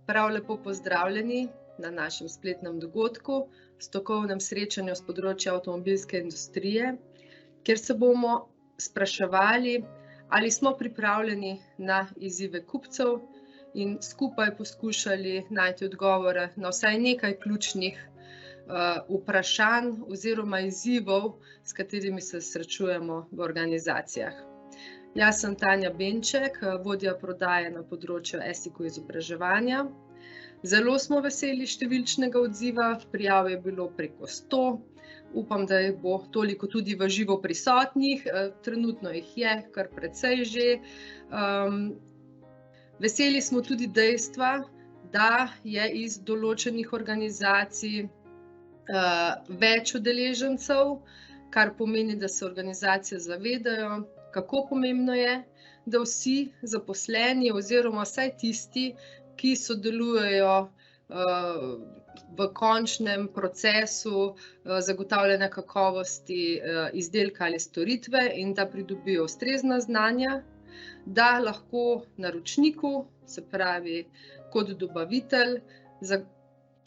Prav lepo pozdravljeni na našem spletnem dogodku, strokovnem srečanju s področja avtomobilske industrije, kjer se bomo spraševali, ali smo pripravljeni na izzive kupcev in skupaj poskušali najti odgovore na vsaj nekaj ključnih vprašanj oziroma izzivov, s katerimi se srečujemo v organizacijah. Jaz sem Tanja Benček, vodja prodaje na področju SIQ izobraževanja. Zelo smo veseli številčnega odziva, prijav je bilo preko 100. Upam, da jih bo toliko tudi v živo prisotnih, trenutno jih je kar precej že. Veseli smo tudi dejstva, da je iz določenih organizacij več udeležencev, kar pomeni, da se organizacije zavedajo, kako pomembno je, da vsi zaposleni oziroma vsaj tisti, ki sodelujejo v končnem procesu zagotavljanja kakovosti izdelka ali storitve in da pridobijo ustrezna znanja, da lahko naročniku, se pravi kot dobavitelj,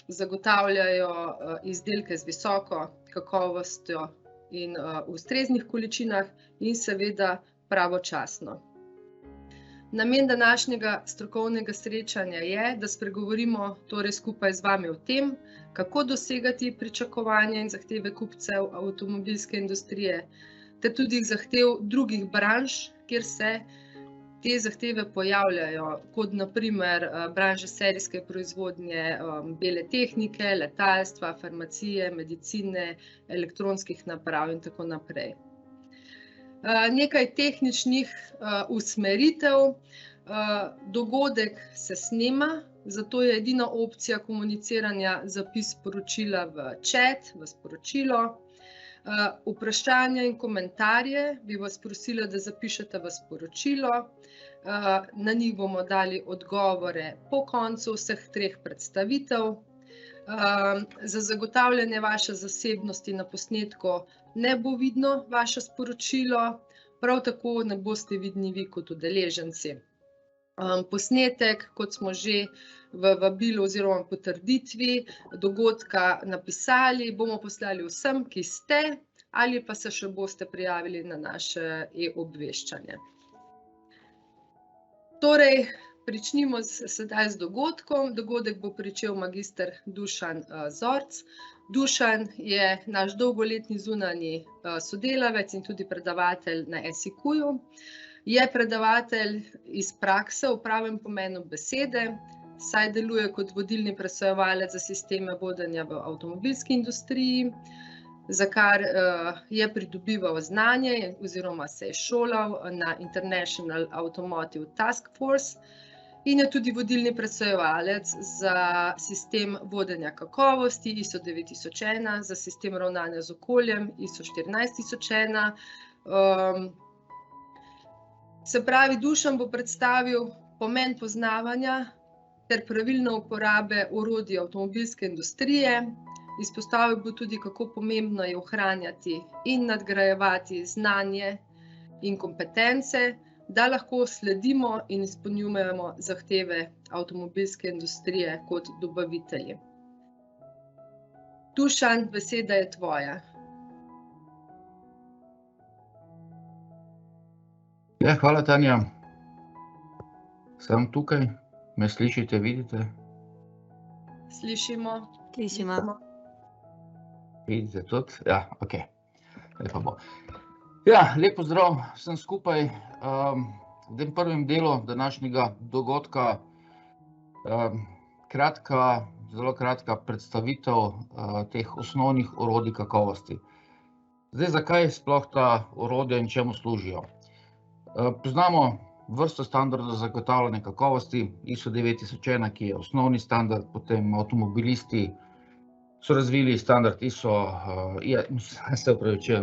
zagotavljajo izdelke z visoko kakovostjo in v ustreznih količinah in seveda pravočasno. Namen današnjega strokovnega srečanja je, da spregovorimo torej skupaj z vami o tem, kako dosegati pričakovanja in zahteve kupcev avtomobilske industrije, ter tudi zahtev drugih branž, kjer se te zahteve pojavljajo, kot na primer branže serijske proizvodnje bele tehnike, letalstva, farmacije, medicine, elektronskih naprav in tako naprej. Nekaj tehničnih usmeritev. Dogodek se snema, zato je edina opcija komuniciranja zapis sporočila v chat, v sporočilo. Vprašanja in komentarje bi vas prosila, da zapišete v sporočilo. Na njih bomo dali odgovore po koncu vseh 3 predstavitev. Za zagotavljanje vaše zasebnosti na posnetku ne bo vidno vaše sporočilo, prav tako ne boste vidni vi kot udeleženci. Posnetek, kot smo že v vabilu oziroma potrditvi dogodka napisali, bomo poslali vsem, ki ste ali pa se še boste prijavili na naše e-obveščanje. Torej, pričnimo sedaj z dogodkom. Dogodek bo pričel magister Dušan Zorc. Dušan je naš dolgoletni zunanji sodelavec in tudi predavatelj na SIQ-ju. Je predavatelj iz prakse v pravem pomenu besede, saj deluje kot vodilni presojevalec za sisteme vodenja v avtomobilski industriji, za kar je pridobival znanje oziroma se je šolal na International Automotive Task Force in je tudi vodilni presojevalec za sistem vodenja kakovosti ISO 9001, za sistem ravnanja z okoljem ISO 14001. Se pravi, Dušan bo predstavil pomen poznavanja ter pravilne uporabe orodij avtomobilske industrije. Izpostavil bo tudi, kako pomembno je ohranjati in nadgrajevati znanje in kompetence, da lahko sledimo in izpolnjujemo zahteve avtomobilske industrije kot dobavitelji. Dušan, beseda je tvoja. Ja, hvala, Tanja. Sem tukaj, me slišite, vidite? Slišimo. Vidite tudi? Ja, okej. Lepo bo. Ja, lep pozdrav vsem skupaj. V tem prvem delu današnjega dogodka zelo kratka predstavitev teh osnovnih orodij kakovosti. Zdaj, zakaj sploh ta orodja in čemu služijo? Poznamo vrsto standardov za zagotavljanje kakovosti, ISO 9001, ki je osnovni standard, potem avtomobilisti so razvili standard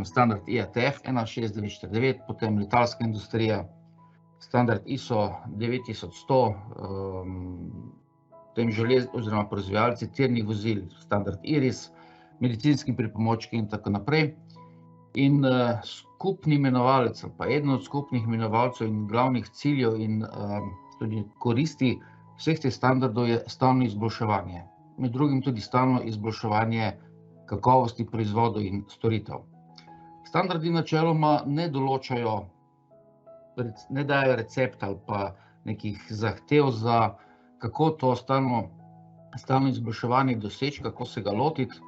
standard IATF 16949, potem letalska industrija, standard ISO 9100, potem oziroma proizvajalci tirnih vozil, standard IRIS, medicinski pripomočki in tako naprej. In skupni imenovalec, pa eden od skupnih imenovalcev in glavnih ciljev in tudi koristi vseh teh standardov je stalno izboljševanje. Med drugim tudi stalno izboljševanje kakovosti proizvodov in storitev. Standardi načeloma ne določajo, ne dajo recepta ali pa nekih zahtev za kako to stalno izboljševanje doseči, kako se ga lotiti.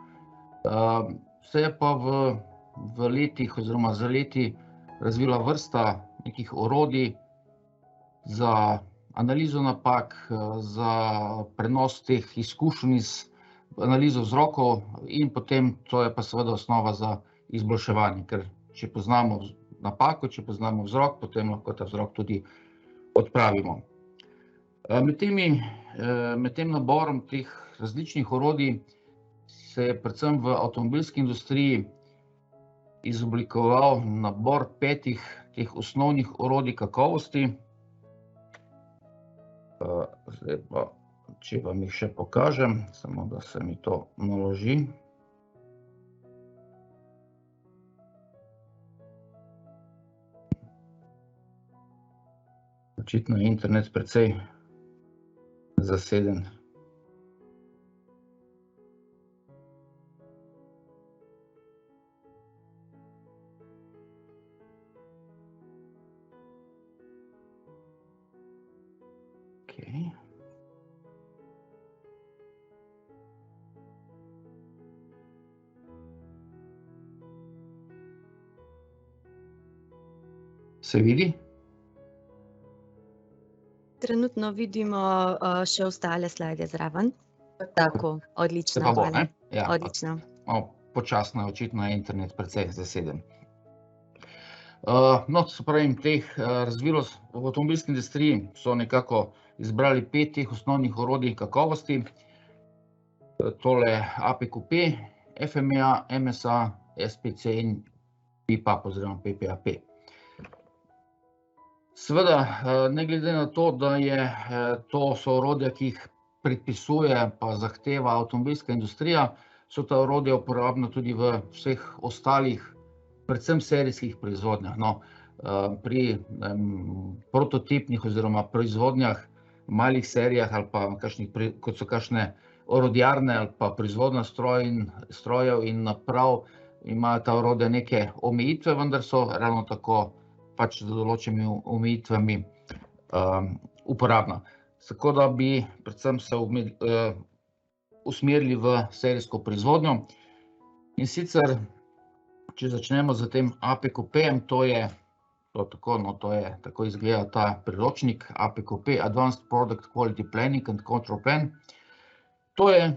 Se je pa v letih oziroma za leti razvila vrsta nekih orodij za analizo napak, za prenos teh izkušenj iz analizo vzrokov in potem to je pa seveda osnova za izboljševanje, ker če poznamo napako, če poznamo vzrok, potem lahko ta vzrok tudi odpravimo. Med tem naborom teh različnih orodij se je predvsem v avtomobilski industriji izoblikoval nabor 5 teh osnovnih orodij kakovosti. Zdaj pa, če vam jih še pokažem, samo da se mi to naloži. Očitno je internet precej zaseden. Okej. Se vidi? Trenutno vidimo še ostale slajde zraven. Tako, Se odlično, pa bo, hvala. ne? Ja, Odlično. malo počasno je, očitno je internet precej zaseden. No, se pravim, razvilo v avtomobilski industriji so nekako izbrali 5 teh osnovnih orodij kakovosti. Tole APQP, FMEA, MSA, SPC in PPAP oziroma PPAP. Seveda, ne glede na to, da to so orodja, ki jih predpisuje pa zahteva avtomobilska industrija, so ta orodja uporabna tudi v vseh ostalih, predvsem serijskih proizvodnjah. No, pri prototipnih oziroma proizvodnjah, malih serijah ali pa kot so kakšne orodjarne ali pa proizvodnja strojev in naprav, imajo ta orodja neke omejitve, vendar so ravno tako pač z določenimi omejitvami uporabna. Tako da bi predvsem se usmerili v serijsko proizvodnjo. In sicer, če začnemo s tem APQP-jem, to izgleda ta priročnik APQP, Advanced Product Quality Planning and Control Plan. To je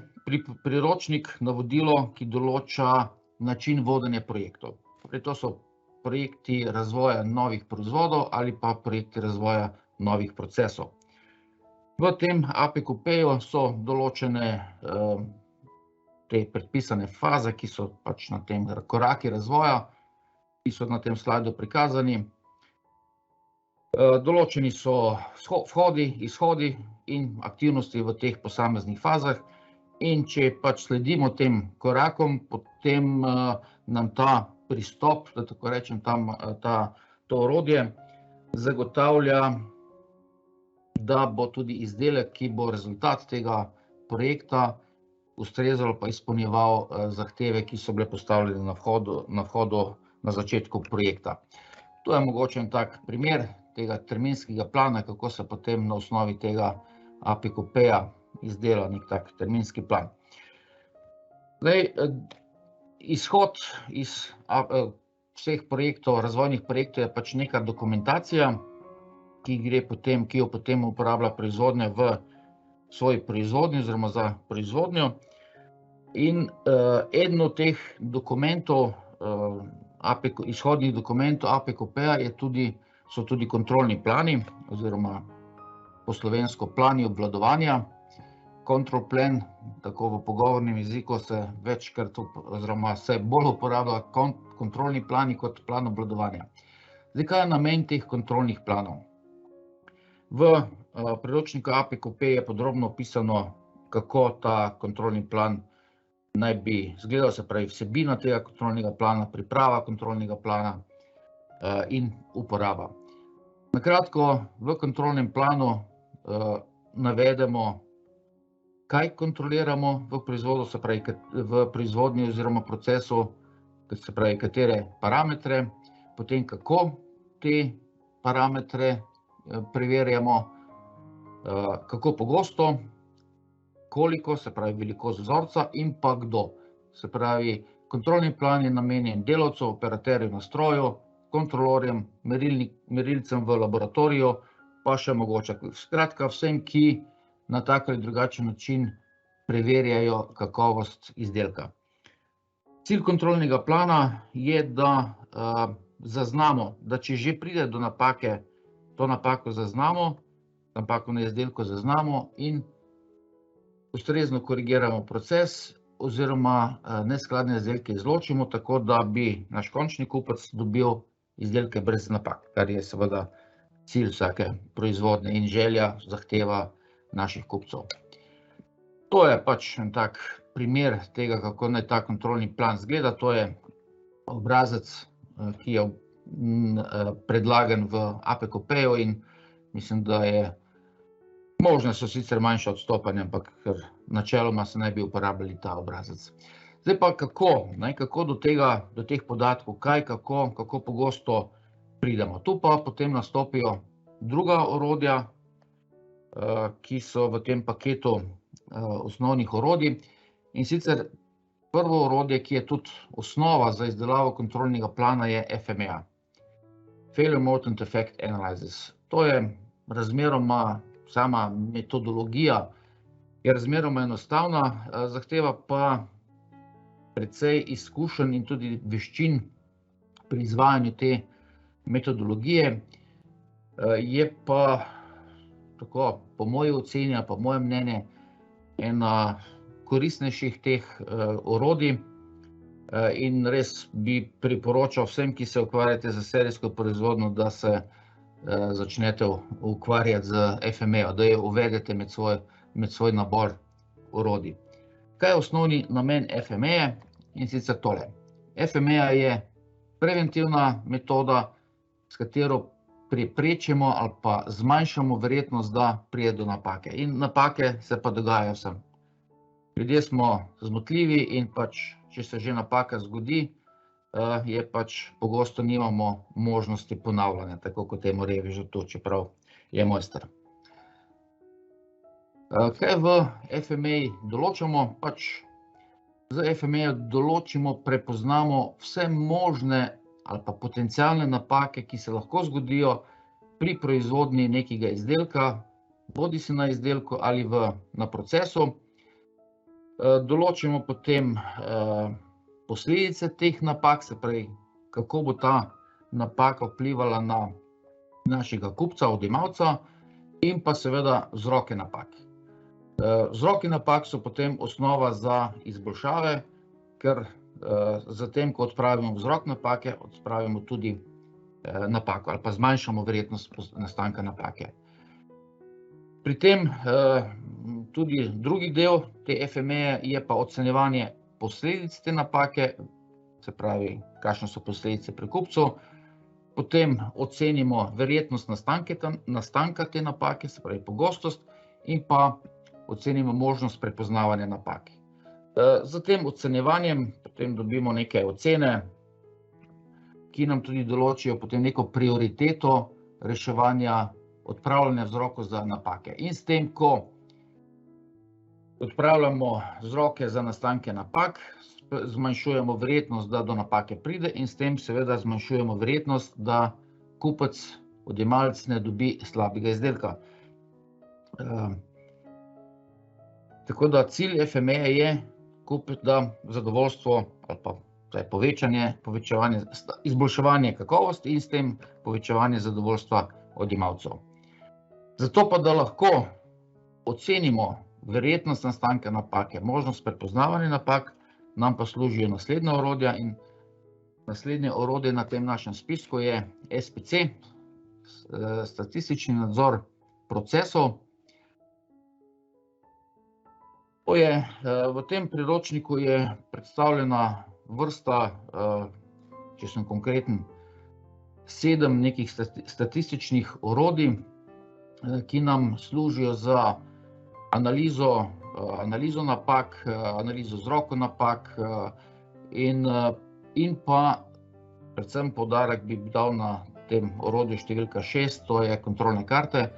priročnik, navodilo, ki določa način vodenja projektov. To so projekti razvoja novih proizvodov ali pa projekti razvoja novih procesov. V tem APQP-ju so določene te predpisane faze, ki so pač na tem koraki razvoja, ki so na tem slajdu prikazani. Določeni so vhodi, izhodi in aktivnosti v teh posameznih fazah. In če pač sledimo tem korakom, potem nam ta pristop, da tako rečem, to orodje zagotavlja, da bo tudi izdelek, ki bo rezultat tega projekta, ustrezal pa izpolnjeval zahteve, ki so bile postavljene na vhodu na začetku projekta. To je mogoče en tak primer tega terminskega plana, kako se potem na osnovi tega APQP-ja izdela nek tak terminski plan. Zdaj, izhod iz vseh projektov, razvojnih projektov je pač neka dokumentacija, ki jo potem uporablja proizvodnja v svoji proizvodnji oziroma za proizvodnjo. In eden od teh dokumentov, izhodnih dokumentov APQP-ja so tudi kontrolni plani oziroma po slovensko plani obvladovanja. Control plan, tako v pogovornem jeziku se večkrat oziroma se bolj uporablja kontrolni plani kot plan obvladovanja. Zdaj, kaj je namen teh kontrolnih planov? V priročniku APQP je podrobno opisano, kako ta kontrolni plan naj bi izgledal, se pravi vsebina tega kontrolnega plana, priprava kontrolnega plana in uporaba. Na kratko, v kontrolnem planu navedemo, kaj kontroliramo v proizvodu, se pravi v proizvodnji oziroma procesu, se pravi katere parametre, potem kako te parametre preverjamo, kako pogosto, koliko, se pravi velikost vzorca in pa kdo. Se pravi, kontrolni plan je namenjen delavcu, operaterju na stroju, kontrolorjem, merilcem v laboratoriju, pa še mogoče. Skratka, vsem, ki na tak ali drugačen način preverjajo kakovost izdelka. Cilj kontrolnega plana je, da zaznamo, da če že pride do napake, to napako zaznamo, napako na izdelku zaznamo in ustrezno korigiramo proces oziroma neskladne izdelke izločimo, tako da bi naš končni kupec dobil izdelke brez napak, kar je seveda cilj vsake proizvodnje in želja, zahteva naših kupcev. To je pač en tak primer tega, kako naj ta kontrolni plan izgleda. To je obrazec, ki je predlagan v APQP-ju in mislim, da je možne so sicer manjše odstopanja, ampak ker načeloma se ne bi uporabljali ta obrazec. Zdaj pa kako do teh podatkov, kako pogosto pridemo. Tu pa potem nastopijo druga orodja, ki so v tem paketu osnovnih orodij. In sicer prvo orodje, ki je tudi osnova za izdelavo kontrolnega plana, je FMEA. Failure Mode and Effect Analysis. To je razmeroma, sama metodologija je razmeroma enostavna, zahteva pa precej izkušenj in tudi veščin pri izvajanju te metodologije. Je pa tako, po moji oceni, pa moje mnenje, ena koristnejših teh orodij in res bi priporočal vsem, ki se ukvarjate z serijsko proizvodnjo, da se začnete ukvarjati z FMEA, da jo uvedete med svoj nabor orodij. Kaj je osnovni namen FMEA? In sicer tole. FMEA je preventivna metoda, s katero preprečimo ali pa zmanjšamo verjetnost, da pride do napake. In napake se pa dogajajo vsem. Ljudje smo zmotljivi in pač, če se že napaka zgodi, je pač pogosto nimamo možnosti ponavljanja, tako kot temu revežu tu, čeprav je mojster. Kaj v FMEA določamo? Pač z FMEA določimo, prepoznamo vse možne ali pa potencialne napake, ki se lahko zgodijo pri proizvodnji nekega izdelka, bodisi na izdelku ali na procesu. Določimo potem posledice teh napak, se pravi, kako bo ta napaka vplivala na našega kupca, odjemalca, in pa seveda vzroke napak. Vzroki napak so potem osnova za izboljšave, ker zatem, ko odpravimo vzrok napake, odpravimo tudi napako ali pa zmanjšamo verjetnost nastanka napake. Pri tem tudi drugi del te FMEA je pa ocenjevanje posledic te napake, se pravi, kakšne so posledice pri kupcu. Potem ocenimo verjetnost nastanka te napake, se pravi pogostost, in pa ocenimo možnost prepoznavanja napake. Z tem ocenjevanjem potem dobimo neke ocene, ki nam tudi določijo potem neko prioriteto reševanja, odpravljanja vzrokov za napake. In s tem, ko odpravljamo vzroke za nastanke napak, zmanjšujemo verjetnost, da do napake pride, in s tem seveda zmanjšujemo verjetnost, da kupec, odjemalec ne dobi slabega izdelka. Tako da cilj FMEA je da zadovoljstvo ali pa izboljševanje kakovosti in s tem povečevanje zadovoljstva odjemalcev. Zato pa, da lahko ocenimo verjetnost nastanka napake, možnost prepoznavanja napak, nam pa služijo naslednja orodja, in naslednje orodje na tem našem spisku je SPC, statistični nadzor procesov. V tem priročniku je predstavljena vrsta, če sem konkreten, 7 nekih statističnih orodij, ki nam služijo za analizo napak, analizo vzrokov napak in pa predvsem poudarek bi dal na tem orodju številka 6, to je kontrolne karte,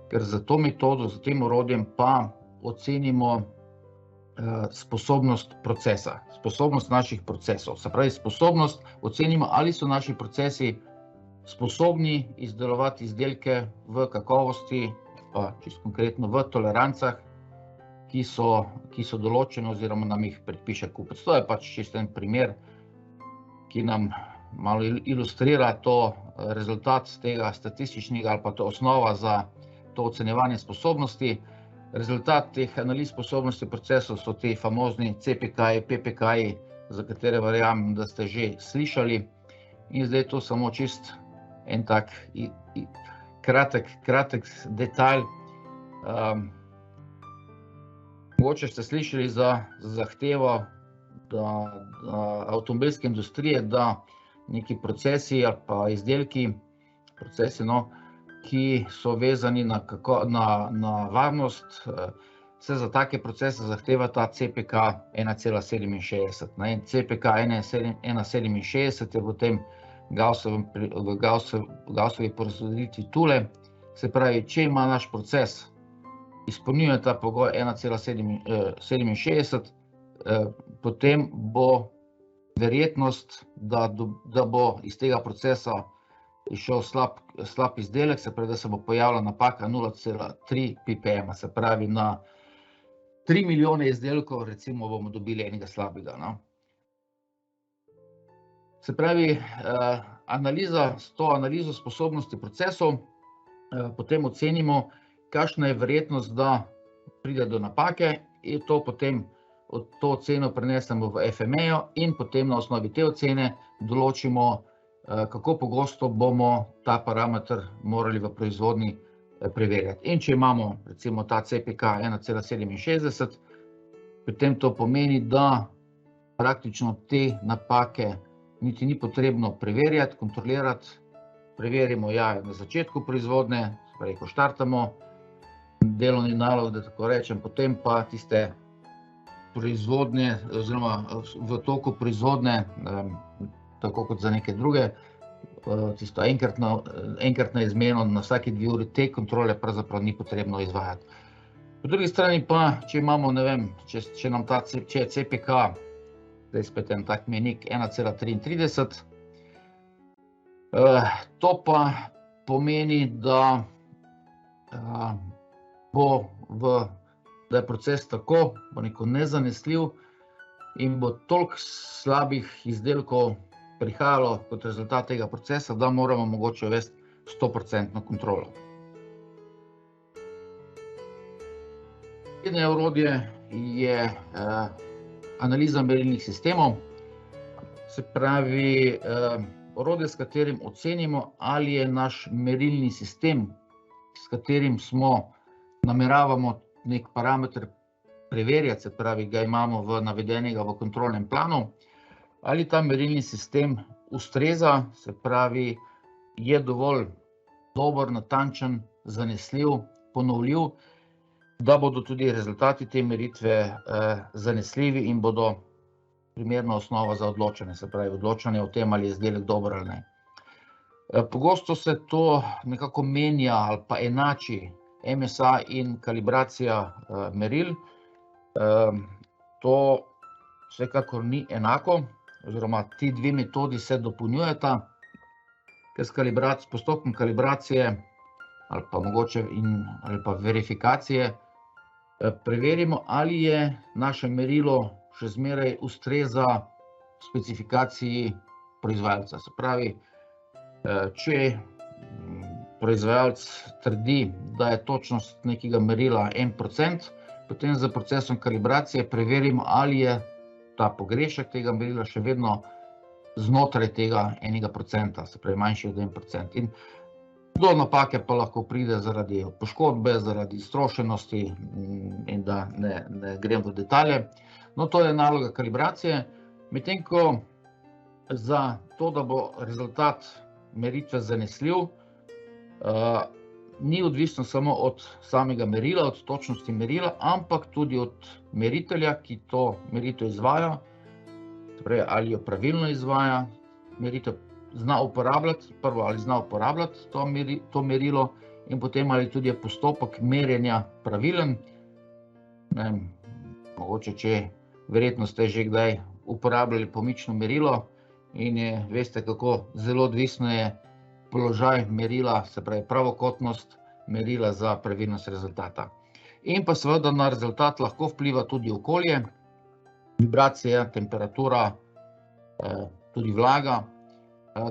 ker za to metodo, za tem orodjem pa ocenimo sposobnost procesa, sposobnost naših procesov. Se pravi, sposobnost ocenimo, ali so naši procesi sposobni izdelovati izdelke v kakovosti, pa čisto konkretno v tolerancah, ki so določene oziroma nam jih predpiše kupec. To je pač čisto en primer, ki nam malo ilustrira to rezultat tega statističnega ali pa to osnova za to ocenjevanje sposobnosti. Rezultat teh analiz sposobnosti procesov so ti famozni CPK-ji, PPK-ji, za katere verjamem, da ste že slišali. In zdaj to samo čist en tak kratek detalj. Mogoče ste slišali za zahtevo avtomobilske industrije, da neki procesi ali pa izdelki, ki so vezani na varnost, se za take procese zahteva ta CPK 1,67. CPK 1,67 je v tem Gaussovi porazdelitvi tule. Se pravi, če ima naš proces, izpolnjuje ta pogoj 1,67, potem bo verjetnost, da bo iz tega procesa izšel slab izdelek, se pravi, da se bo pojavila napaka 0,3 ppm, se pravi, na 3 milijone izdelkov recimo bomo dobili enega slabega. Se pravi, s to analizo sposobnosti procesov potem ocenimo, kakšna je verjetnost, da pride do napake, in to potem to oceno prenesemo v FME-jo in potem na osnovi te ocene določimo, kako pogosto bomo ta parameter morali v proizvodnji preverjati. In če imamo recimo ta CPK 1,67, potem to pomeni, da praktično te napake niti ni potrebno preverjati, kontrolirati. Preverimo na začetku proizvodnje, ko štartamo delovni nalog, da tako rečem, potem pa tiste proizvodnje oziroma v toku proizvodnje, tako kot za neke druge, tisto enkratno izmeno na vsaki 2 uri, te kontrole pravzaprav ni potrebno izvajati. Po drugi strani pa, če imamo, ne vem, če je CPK, zdaj spet en tak mejnik 1,33, to pa pomeni, da je proces tako nezanesljiv in bo toliko slabih izdelkov prihajalo kot rezultat tega procesa, da moramo mogoče uvesti 100% kontrolo. Naslednje orodje je analiza merilnih sistemov. Se pravi, orodje, s katerim ocenimo, ali je naš merilni sistem, s katerim nameravamo nek parameter preverjati, se pravi, ga imamo navedenega v kontrolnem planu, ali ta merilni sistem ustreza, se pravi, je dovolj dober, natančen, zanesljiv, ponovljiv, da bodo tudi rezultati te meritve zanesljivi in bodo primerna osnova za odločanje, se pravi, odločanje o tem, ali je izdelek dober ali ne. Pogosto se to nekako menja ali pa enači MSA in kalibracija meril. To vsekakor ni enako, oziroma ti dve metodi se dopolnjujeta, ker s postopkom kalibracije ali pa mogoče ali pa verifikacije preverimo, ali je naše merilo še zmeraj ustreza specifikaciji proizvajalca. Se pravi, če proizvajalec trdi, da je točnost nekega merila 1%, potem z procesom kalibracije preverimo, ali je ta pogrešek tega merila še vedno znotraj tega 1%, se pravi manjši od 1%. In do napake pa lahko pride zaradi poškodbe, zaradi iztrošenosti in da ne grem v detalje. No, to je naloga kalibracije, medtem ko za to, da bo rezultat meritve zanesljiv, ni odvisno samo od samega merila, od točnosti merila, ampak tudi od meritelja, ki to meritev izvaja, torej ali jo pravilno izvaja, meritev zna uporabljati, prvo ali zna uporabljati to merilo in potem ali tudi je postopek merjenja pravilen. Ne vem, mogoče, verjetno ste že kdaj uporabljali pomično merilo in veste, kako zelo odvisno je položaj merila, se pravi pravokotnost merila za pravilnost rezultata. In pa seveda na rezultat lahko vpliva tudi okolje, vibracija, temperatura, tudi vlaga.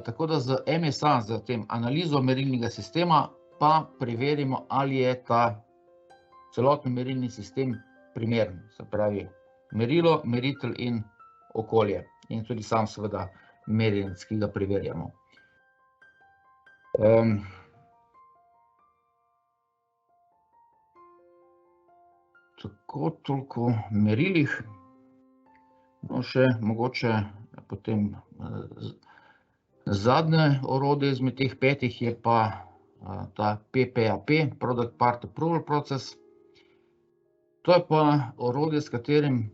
Tako da z MSA, z tem analizo merilnega sistema, pa preverimo, ali je ta celotni merilni sistem primeren. Se pravi merilo, meritelj in okolje. In tudi sam seveda merjenec, ki ga preverjamo. Tako toliko o merilih. No, še mogoče potem zadnje orodje izmed teh 5 je pa ta PPAP, Product Part Approval Process. To je pa orodje, s katerim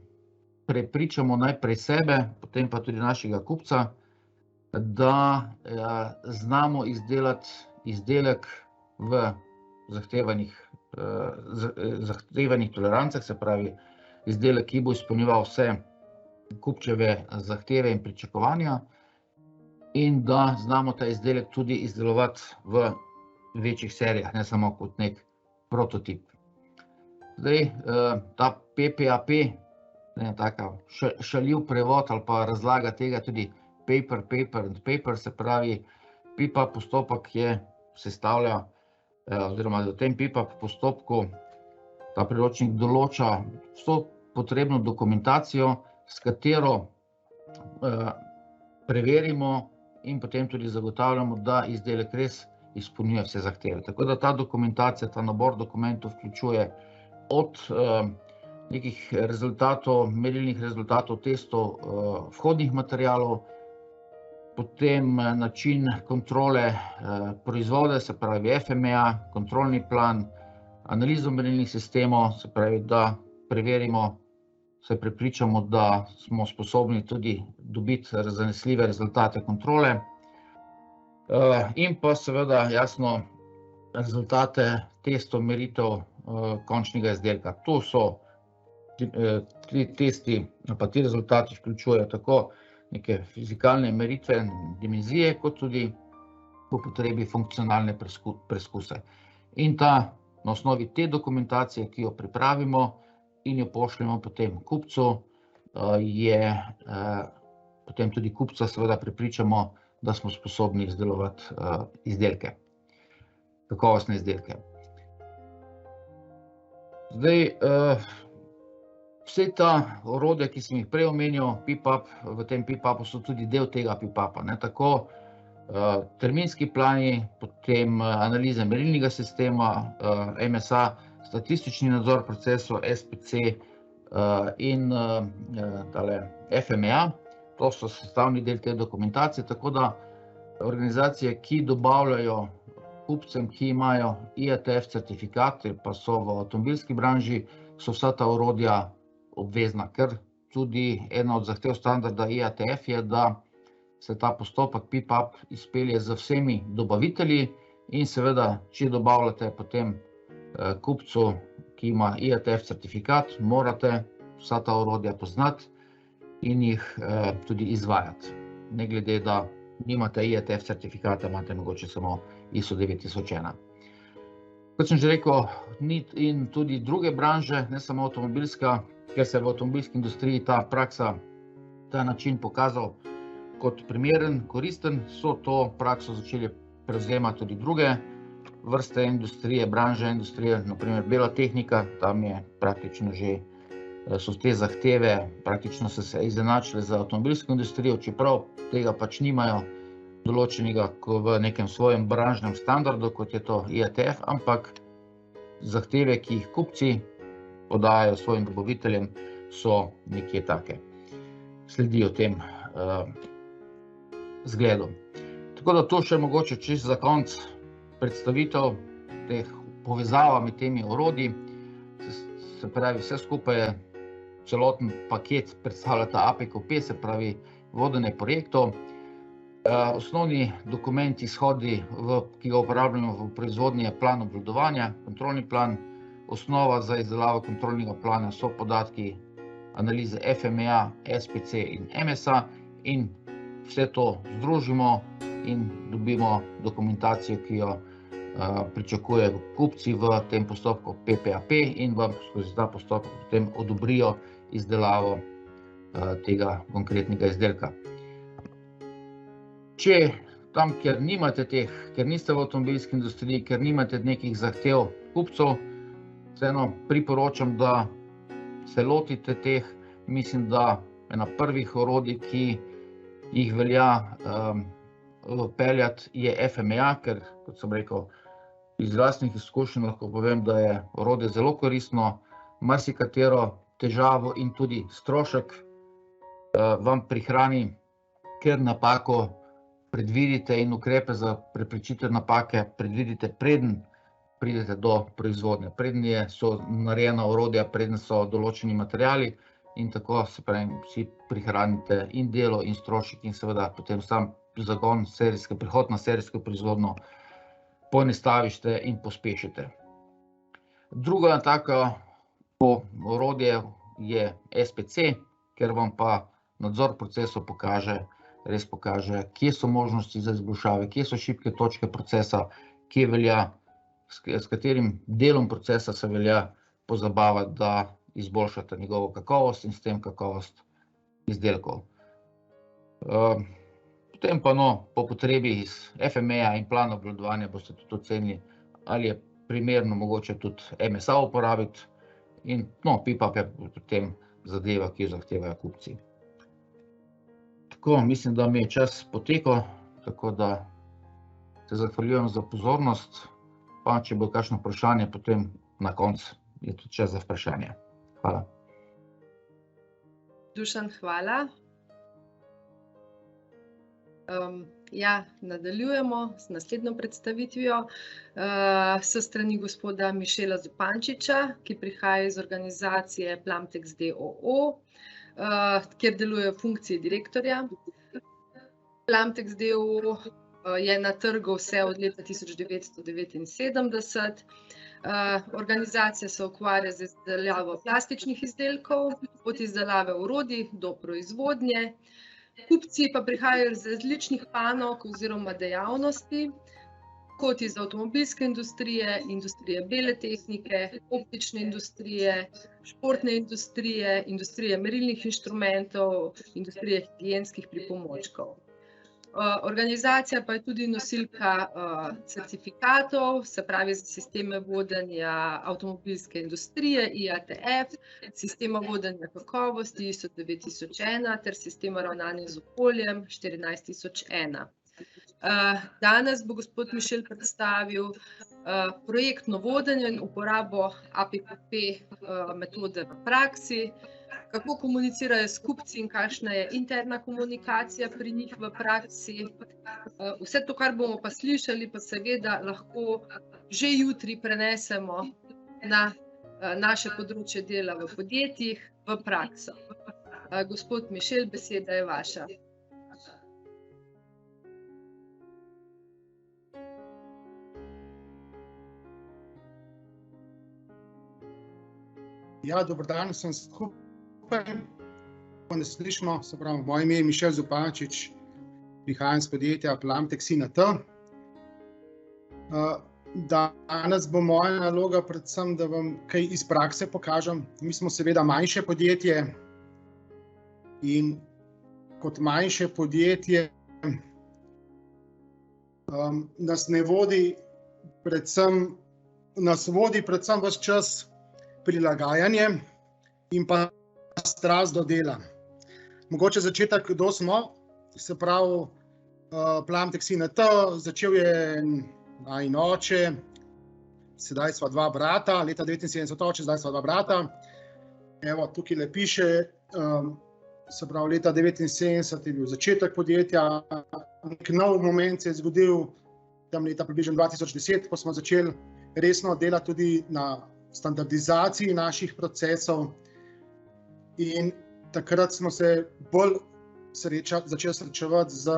prepričamo najprej sebe, potem pa tudi našega kupca, da znamo izdelati izdelek v zahtevanih tolerancah, se pravi izdelek, ki bo izpolnjeval vse kupčeve zahteve in pričakovanja, in da znamo ta izdelek tudi izdelovati v večjih serijah, ne samo kot nek prototip. Zdaj, ta PPAP, taka šaljiv prevod ali pa razlaga tega tudi paper, paper and paper, se pravi PPAP postopek sestavlja, oziroma v tem PPAP postopku ta priročnik določa vso potrebno dokumentacijo, s katero preverimo in potem tudi zagotavljamo, da izdelek res izpolnjuje vse zahteve. Tako da ta dokumentacija, ta nabor dokumentov vključuje od nekih rezultatov, merilnih rezultatov testov vhodnih materialov, potem način kontrole proizvoda, se pravi FMEA, kontrolni plan, analizo merilnih sistemov, se pravi, da preverimo, se prepričamo, da smo sposobni tudi dobiti zanesljive rezultate kontrole, in pa seveda jasno rezultate testov, meritev končnega izdelka. To so ti testi, pa ti rezultati vključujejo tako neke fizikalne meritve, dimenzije, kot tudi po potrebi funkcionalne preskuse. In na osnovi te dokumentacije, ki jo pripravimo in jo pošljemo potem kupcu, potem tudi kupca seveda prepričamo, da smo sposobni izdelovati izdelke, kakovostne izdelke. Zdaj, vse ta orodja, ki sem jih prej omenil, PPAP, v tem PPAP-u so tudi del tega PPAP-a, tako terminski plani, potem analize merilnega sistema, MSA, statistični nadzor procesov, SPC in FMEA. To so sestavni del te dokumentacije, tako da organizacije, ki dobavljajo kupcem, ki imajo IATF certifikat, pa so v avtomobilski branži, so vsa ta orodja obvezna, ker tudi ena od zahtev standarda IATF je, da se ta postopek PPAP izpelje z vsemi dobavitelji in seveda, če dobavljate potem kupcu, ki ima IATF certifikat, morate vsa ta orodja poznati in jih tudi izvajati. Ne glede, da nimate IATF certifikata, imate mogoče samo ISO 9001. Kot sem že rekel, in tudi druge branže, ne samo avtomobilska, ker se je v avtomobilski industriji ta praksa, ta način pokazal kot primeren, koristen, so to prakso začeli prevzemati tudi druge vrste industrije, branže industrije, na primer bela tehnika, tam je praktično že so te zahteve, praktično so se izenačile z avtomobilsko industrijo, čeprav tega pač nimajo določenega v nekem svojem branžnem standardu, kot je to IATF, ampak zahteve, ki jih kupci podajajo svojim dobaviteljem, so nekje take, sledijo tem zgledom. Tako da to še mogoče čisto za konec predstavitev teh povezava med temi orodji. Se pravi, vse skupaj je celoten paket predstavljata APICOP, se pravi vodenje projektov. Osnovni dokument izhodi, ki ga uporabljamo v proizvodnji, je plan obvladovanja, kontrolni plan. Osnova za izdelavo kontrolnega plana so podatki analize FMEA, SPC in MSA in vse to združimo in dobimo dokumentacijo, ki jo pričakujejo kupci v tem postopku PPAP in vam skozi ta postopek potem odobrijo izdelavo tega konkretnega izdelka. Če tam, ker nimate teh, ker niste v avtomobilski industriji, ker nimate nekih zahtev kupcev, vseeno priporočam, da se lotite teh. Mislim, da ena prvih orodij, ki jih velja peljati, je FMEA, ker, kot sem rekel, iz lastnih izkušenj lahko povem, da je orodje zelo koristno, marsikatero težavo in tudi strošek vam prihrani, ker napako predvidite in ukrepe za preprečitev napake predvidite, preden pridete do proizvodnje. Preden so narejena orodja, preden so določeni materiali in tako se pravi, vsi prihranite in delo in strošek in seveda potem sam zagon prehod na serijsko proizvodnjo poenostavište in pospešite. Druga taka orodje je SPC, ker vam pa nadzor procesov res pokaže, kje so možnosti za izboljšave, kje so šibke točke procesa, kje velja, s katerim delom procesa se velja pozabavati, da izboljšate njegovo kakovost in s tem kakovost izdelkov. Potem pa po potrebi iz FMEA in plana obvladovanja boste tudi ocenili, ali je primerno mogoče tudi MSA uporabiti in PPAP je potem zadeva, ki jo zahtevajo kupci. Tako, mislim, da mi je čas potekel, tako da se zahvaljujem za pozornost, pa če bo kakšno vprašanje, potem na koncu je tudi čas za vprašanje. Hvala. Dušan, hvala. Nadaljujemo z naslednjo predstavitvijo s strani gospoda Mišela Zupančiča, ki prihaja iz organizacije Plamtex d.o.o., kjer deluje v funkciji direktorja. Plamtex d.o.o. je na trgu vse od leta 1979. Organizacija se ukvarja z izdelavo plastičnih izdelkov, od izdelave orodij do proizvodnje. Kupci pa prihajajo iz različnih panog oziroma dejavnosti, kot iz avtomobilske industrije, industrije bele tehnike, optične industrije, športne industrije, industrije merilnih inštrumentov, industrije higienskih pripomočkov. Organizacija pa je tudi nosilka certifikatov, se pravi za sisteme vodenja avtomobilske industrije IATF, sistema vodenja kakovosti ISO 9001 ter sistema ravnanja z okoljem 14001. Danes bo gospod Mišel predstavil projektno vodenje in uporabo APICOP metode v praksi, kako komunicirajo s kupci in kakšna je interna komunikacija pri njih v praksi. Vse to, kar bomo pa slišali, pa seveda lahko že jutri prenesemo na naše področje dela v podjetjih, v prakso. Gospod Mišel, beseda je vaša. Ja, dober dan, sem skupaj. Ne slišimo, se pravi, moje ime je Mišel Zupančič, prihajam iz podjetja Plamtex INT. Danes bo moja naloga predvsem, da vam kaj iz prakse pokažem. Mi smo seveda manjše podjetje in kot manjše podjetje nas vodi predvsem ves čas prilagajanje in pa strast do dela. Mogoče začetek, kdo smo, se pravi Plamtex INT, začel je najin oče, sedaj sva dva brata, leta 1979 oče, zdaj sva dva brata. Evo, tukaj le piše, se pravi leta 1979 je bil začetek podjetja, nek nov moment se je zgodil, tam leta približno 2010, ko smo začeli resno dela tudi na standardizaciji naših procesov in takrat smo se bolj začeli srečevati z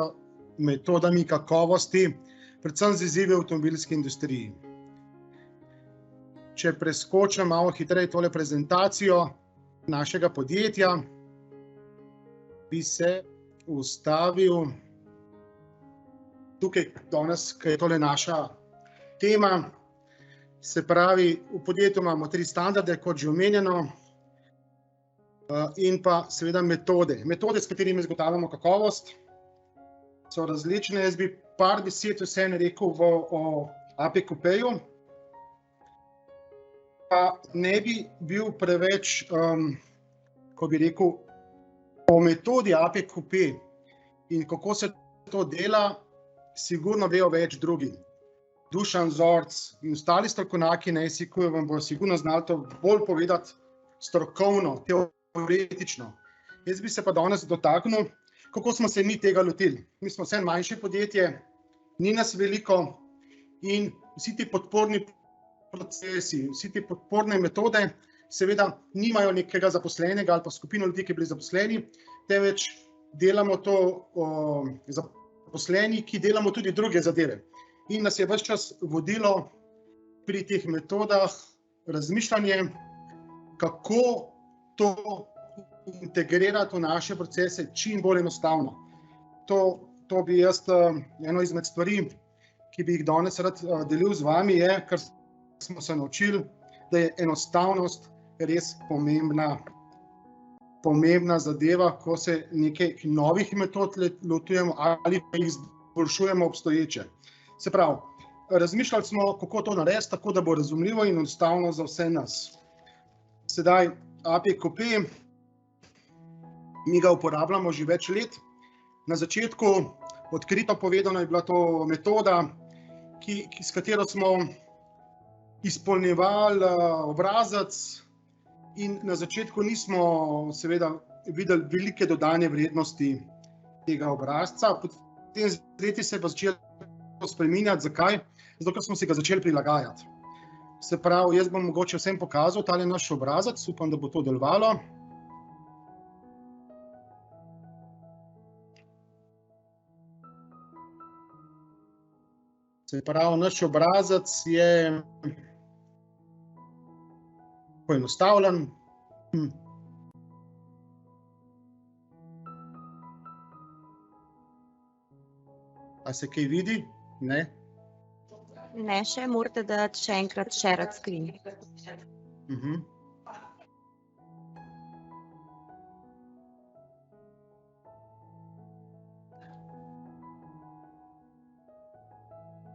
metodami kakovosti, predvsem z izzivi v avtomobilski industriji. Če preskočim malo hitreje tole prezentacijo našega podjetja, bi se ustavil tukaj danes, ker je tole naša tema. Se pravi, v podjetju imamo 3 standarde, kot že omenjeno, in pa seveda metode. Metode, s katerimi zagotavljamo kakovost, so različne. Jaz bi par besed vseeno rekel o APQP-ju, pa ne bi bil preveč, ko bi rekel, o metodi APQP in kako se to dela, sigurno vejo več drugi. Dušan Zorc in ostali strokovnjaki na SEQ vam bodo sigurno znali to bolj povedati strokovno, teoretično. Jaz bi se pa danes dotaknil, kako smo se mi tega lotili. Mi smo vse manjše podjetje, ni nas veliko in vsi ti podporni procesi, vsi ti podporne metode seveda nimajo nekega zaposlenega ali pa skupino ljudi, ki bili zaposleni, temveč delamo to zaposleni, ki delamo tudi druge zadeve. In nas je ves čas vodilo pri teh metodah razmišljanje, kako to integrirati v naše procese čim bolj enostavno. To bi jaz eno izmed stvari, ki bi jih danes rad delil z vami, je, kar smo se naučili, da je enostavnost res pomembna zadeva, ko se nekaj novih metod lotujemo ali pa jih izboljšujemo obstoječe. Se pravi, razmišljali smo, kako to narediti, tako da bo razumljivo in enostavno za vse nas. Sedaj APQP, mi ga uporabljamo že več let. Na začetku, odkrito povedano, je bila to metoda, s katero smo izpolnjevali obrazec in na začetku nismo seveda videli velike dodane vrednosti tega obrazca. Potem z leti se je pa začelo spreminjati. Zakaj? Zato, ker smo si ga začeli prilagajati. Se pravi, jaz bom mogoče vsem pokazal tale naš obrazec, upam, da bo to delovalo. Se pravi, naš obrazec je poenostavljen. A se kaj vidi? Ne. Ne, še morate dati še enkrat share screen.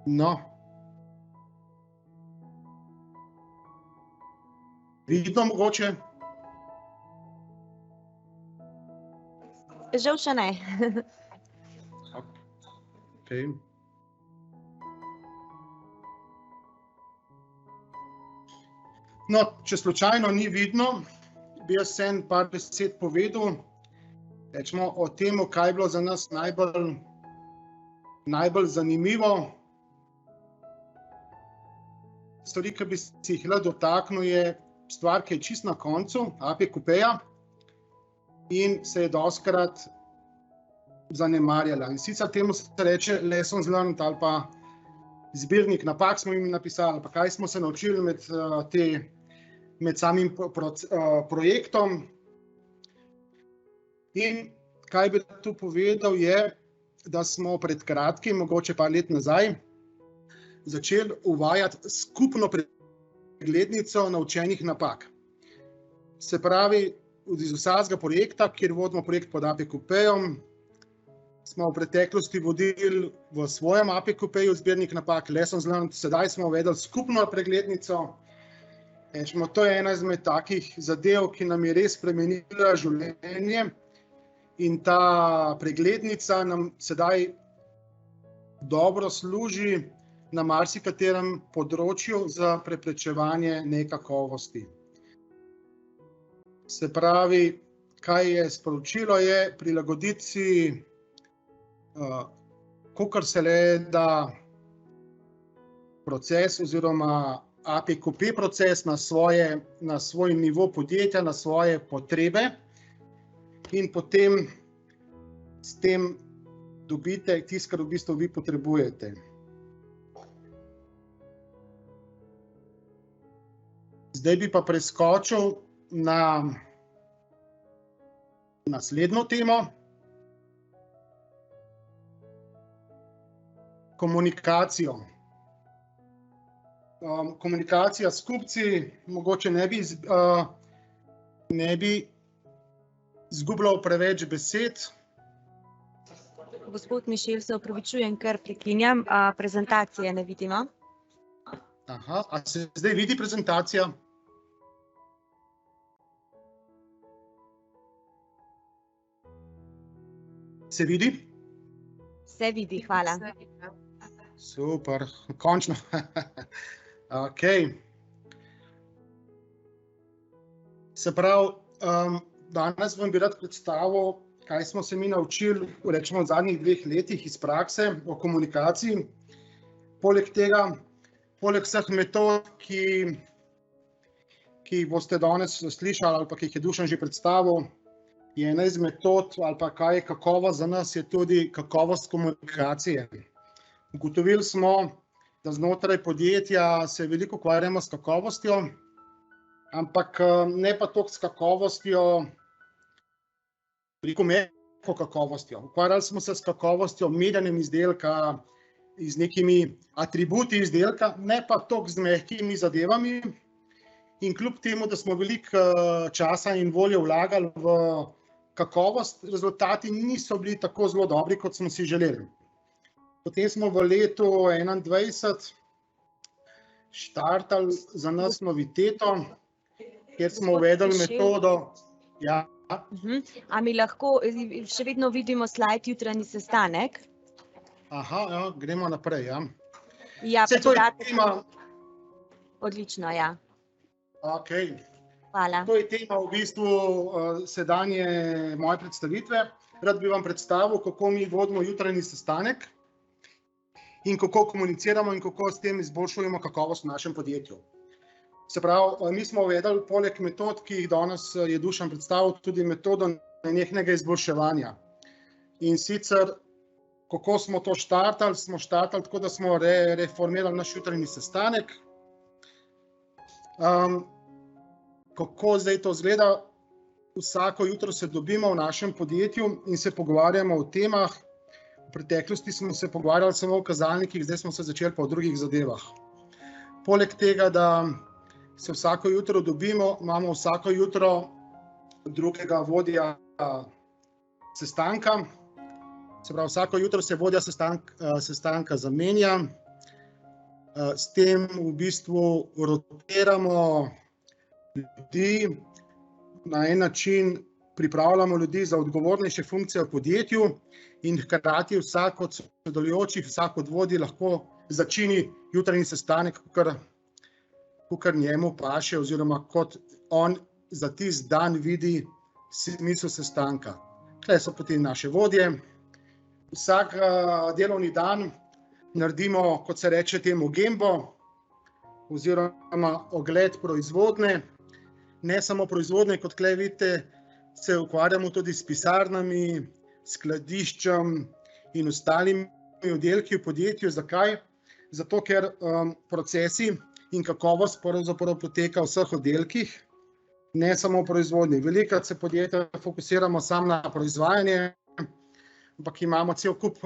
No. Vidno mogoče? Žal še ne. Okay. No, če slučajno ni vidno, bi jaz en par besed povedal, rečemo o tem, kaj je bilo za nas najbolj zanimivo. Stvari, ki bi si jih lahko dotaknil, je stvar, ki je čisto na koncu APQP-ja in se je dostikrat zanemarjala. In sicer temu se reče lessons learned ali pa zbirnik napak smo jim napisali, pa kaj smo se naučili med samim projektom. In kaj bi tu povedal je, da smo pred kratkim, mogoče par let nazaj, začeli uvajati skupno preglednico naučenih napak. Se pravi, iz vsakega projekta, kjer vodimo projekt pod APQP-jem, smo v preteklosti vodili v svojem APQP-ju zbirnik napak, lessons learned, sedaj smo uvedli skupno preglednico. To je ena izmed takih zadev, ki nam je res spremenila življenje in ta preglednica nam sedaj dobro služi na marsikaterem področju za preprečevanje nekakovosti. Se pravi, kaj je sporočilo, je prilagoditi si kolikor se le da proces oziroma APQP proces na svoj nivo podjetja, na svoje potrebe in potem s tem dobite tisto, kar v bistvu vi potrebujete. Zdaj bi pa preskočil na naslednjo temo. Komunikacijo. Komunikacija s kupci, mogoče ne bi izgubljal preveč besed. Gospod Mišel, se opravičujem, ker prekinjam, prezentacije ne vidimo. Aha, a se zdaj vidi prezentacija? Se vidi? Se vidi, hvala. Super, končno. Ok. Se pravi, danes vam bi rad predstavil, kaj smo se mi naučili rečemo, v zadnjih 2 letih iz prakse o komunikaciji. Poleg tega, poleg vseh metod, ki jih boste danes slišali ali pa ki jih je Dušan že predstavil, je ena iz metod ali pa kaj je kakovost za nas, je tudi kakovost komunikacije. Ugotovili smo, da znotraj podjetja se veliko ukvarjamo s kakovostjo, ampak ne pa toliko s kakovostjo, veliko mehko kakovostjo. Ukvarjali smo se s kakovostjo merjenjem izdelka, z nekimi atributi izdelka, ne pa toliko z mehkimi zadevami. In kljub temu, da smo veliko časa in volje vlagali v kakovost, rezultati niso bili tako zelo dobri, kot smo si želeli. Potem smo v letu 2021 štartali za nas noviteto, kjer smo uvedli metodo. Ja. A mi lahko še vedno vidimo slajd jutranji sestanek? Aha, ja, gremo naprej. Ja. Ja, Saj to je tema. Odlično, ja. Okay. Hvala. To je tema v bistvu sedanje moje predstavitve. Rad bi vam predstavil, kako mi vodimo jutranji sestanek in kako komuniciramo in kako s tem izboljšujemo kakovost v našem podjetju. Se pravi, mi smo uvedli poleg metod, ki jih danes je Dušan predstavil, tudi metodo nenehnega izboljševanja. In sicer, kako smo to štartali? Smo štartali tako, da smo reformirali naš jutranji sestanek. Kako zdaj to izgleda? Vsako jutro se dobimo v našem podjetju in se pogovarjamo o temah. V preteklosti smo se pogovarjali samo o kazalnikih, zdaj smo se začeli pa o drugih zadevah. Poleg tega, da se vsako jutro dobimo, imamo vsako jutro drugega vodja sestanka. Se pravi, vsako jutro se vodja sestanka zamenja. S tem v bistvu rotiramo ljudi, na en način pripravljamo ljudi za odgovornejše funkcije v podjetju in hkrati vsak od sodelujočih, vsak od vodij lahko začini jutranji sestanek, kakor njemu paše oziroma kot on za tisti dan vidi smisel sestanka. Tukaj so potem naše vodje. Vsak delovni dan naredimo, kot se reče temu, gembo oziroma ogled proizvodnje. Ne samo proizvodnje, kot tukaj vidite, se ukvarjamo tudi s pisarnami, skladiščem in ostalimi oddelki v podjetju. Zakaj? Zato, ker procesi in kakovost pravzaprav poteka v vseh oddelkih, ne samo v proizvodnji. Velikokrat se podjetja fokusiramo samo na proizvajanje, ampak imamo cel kup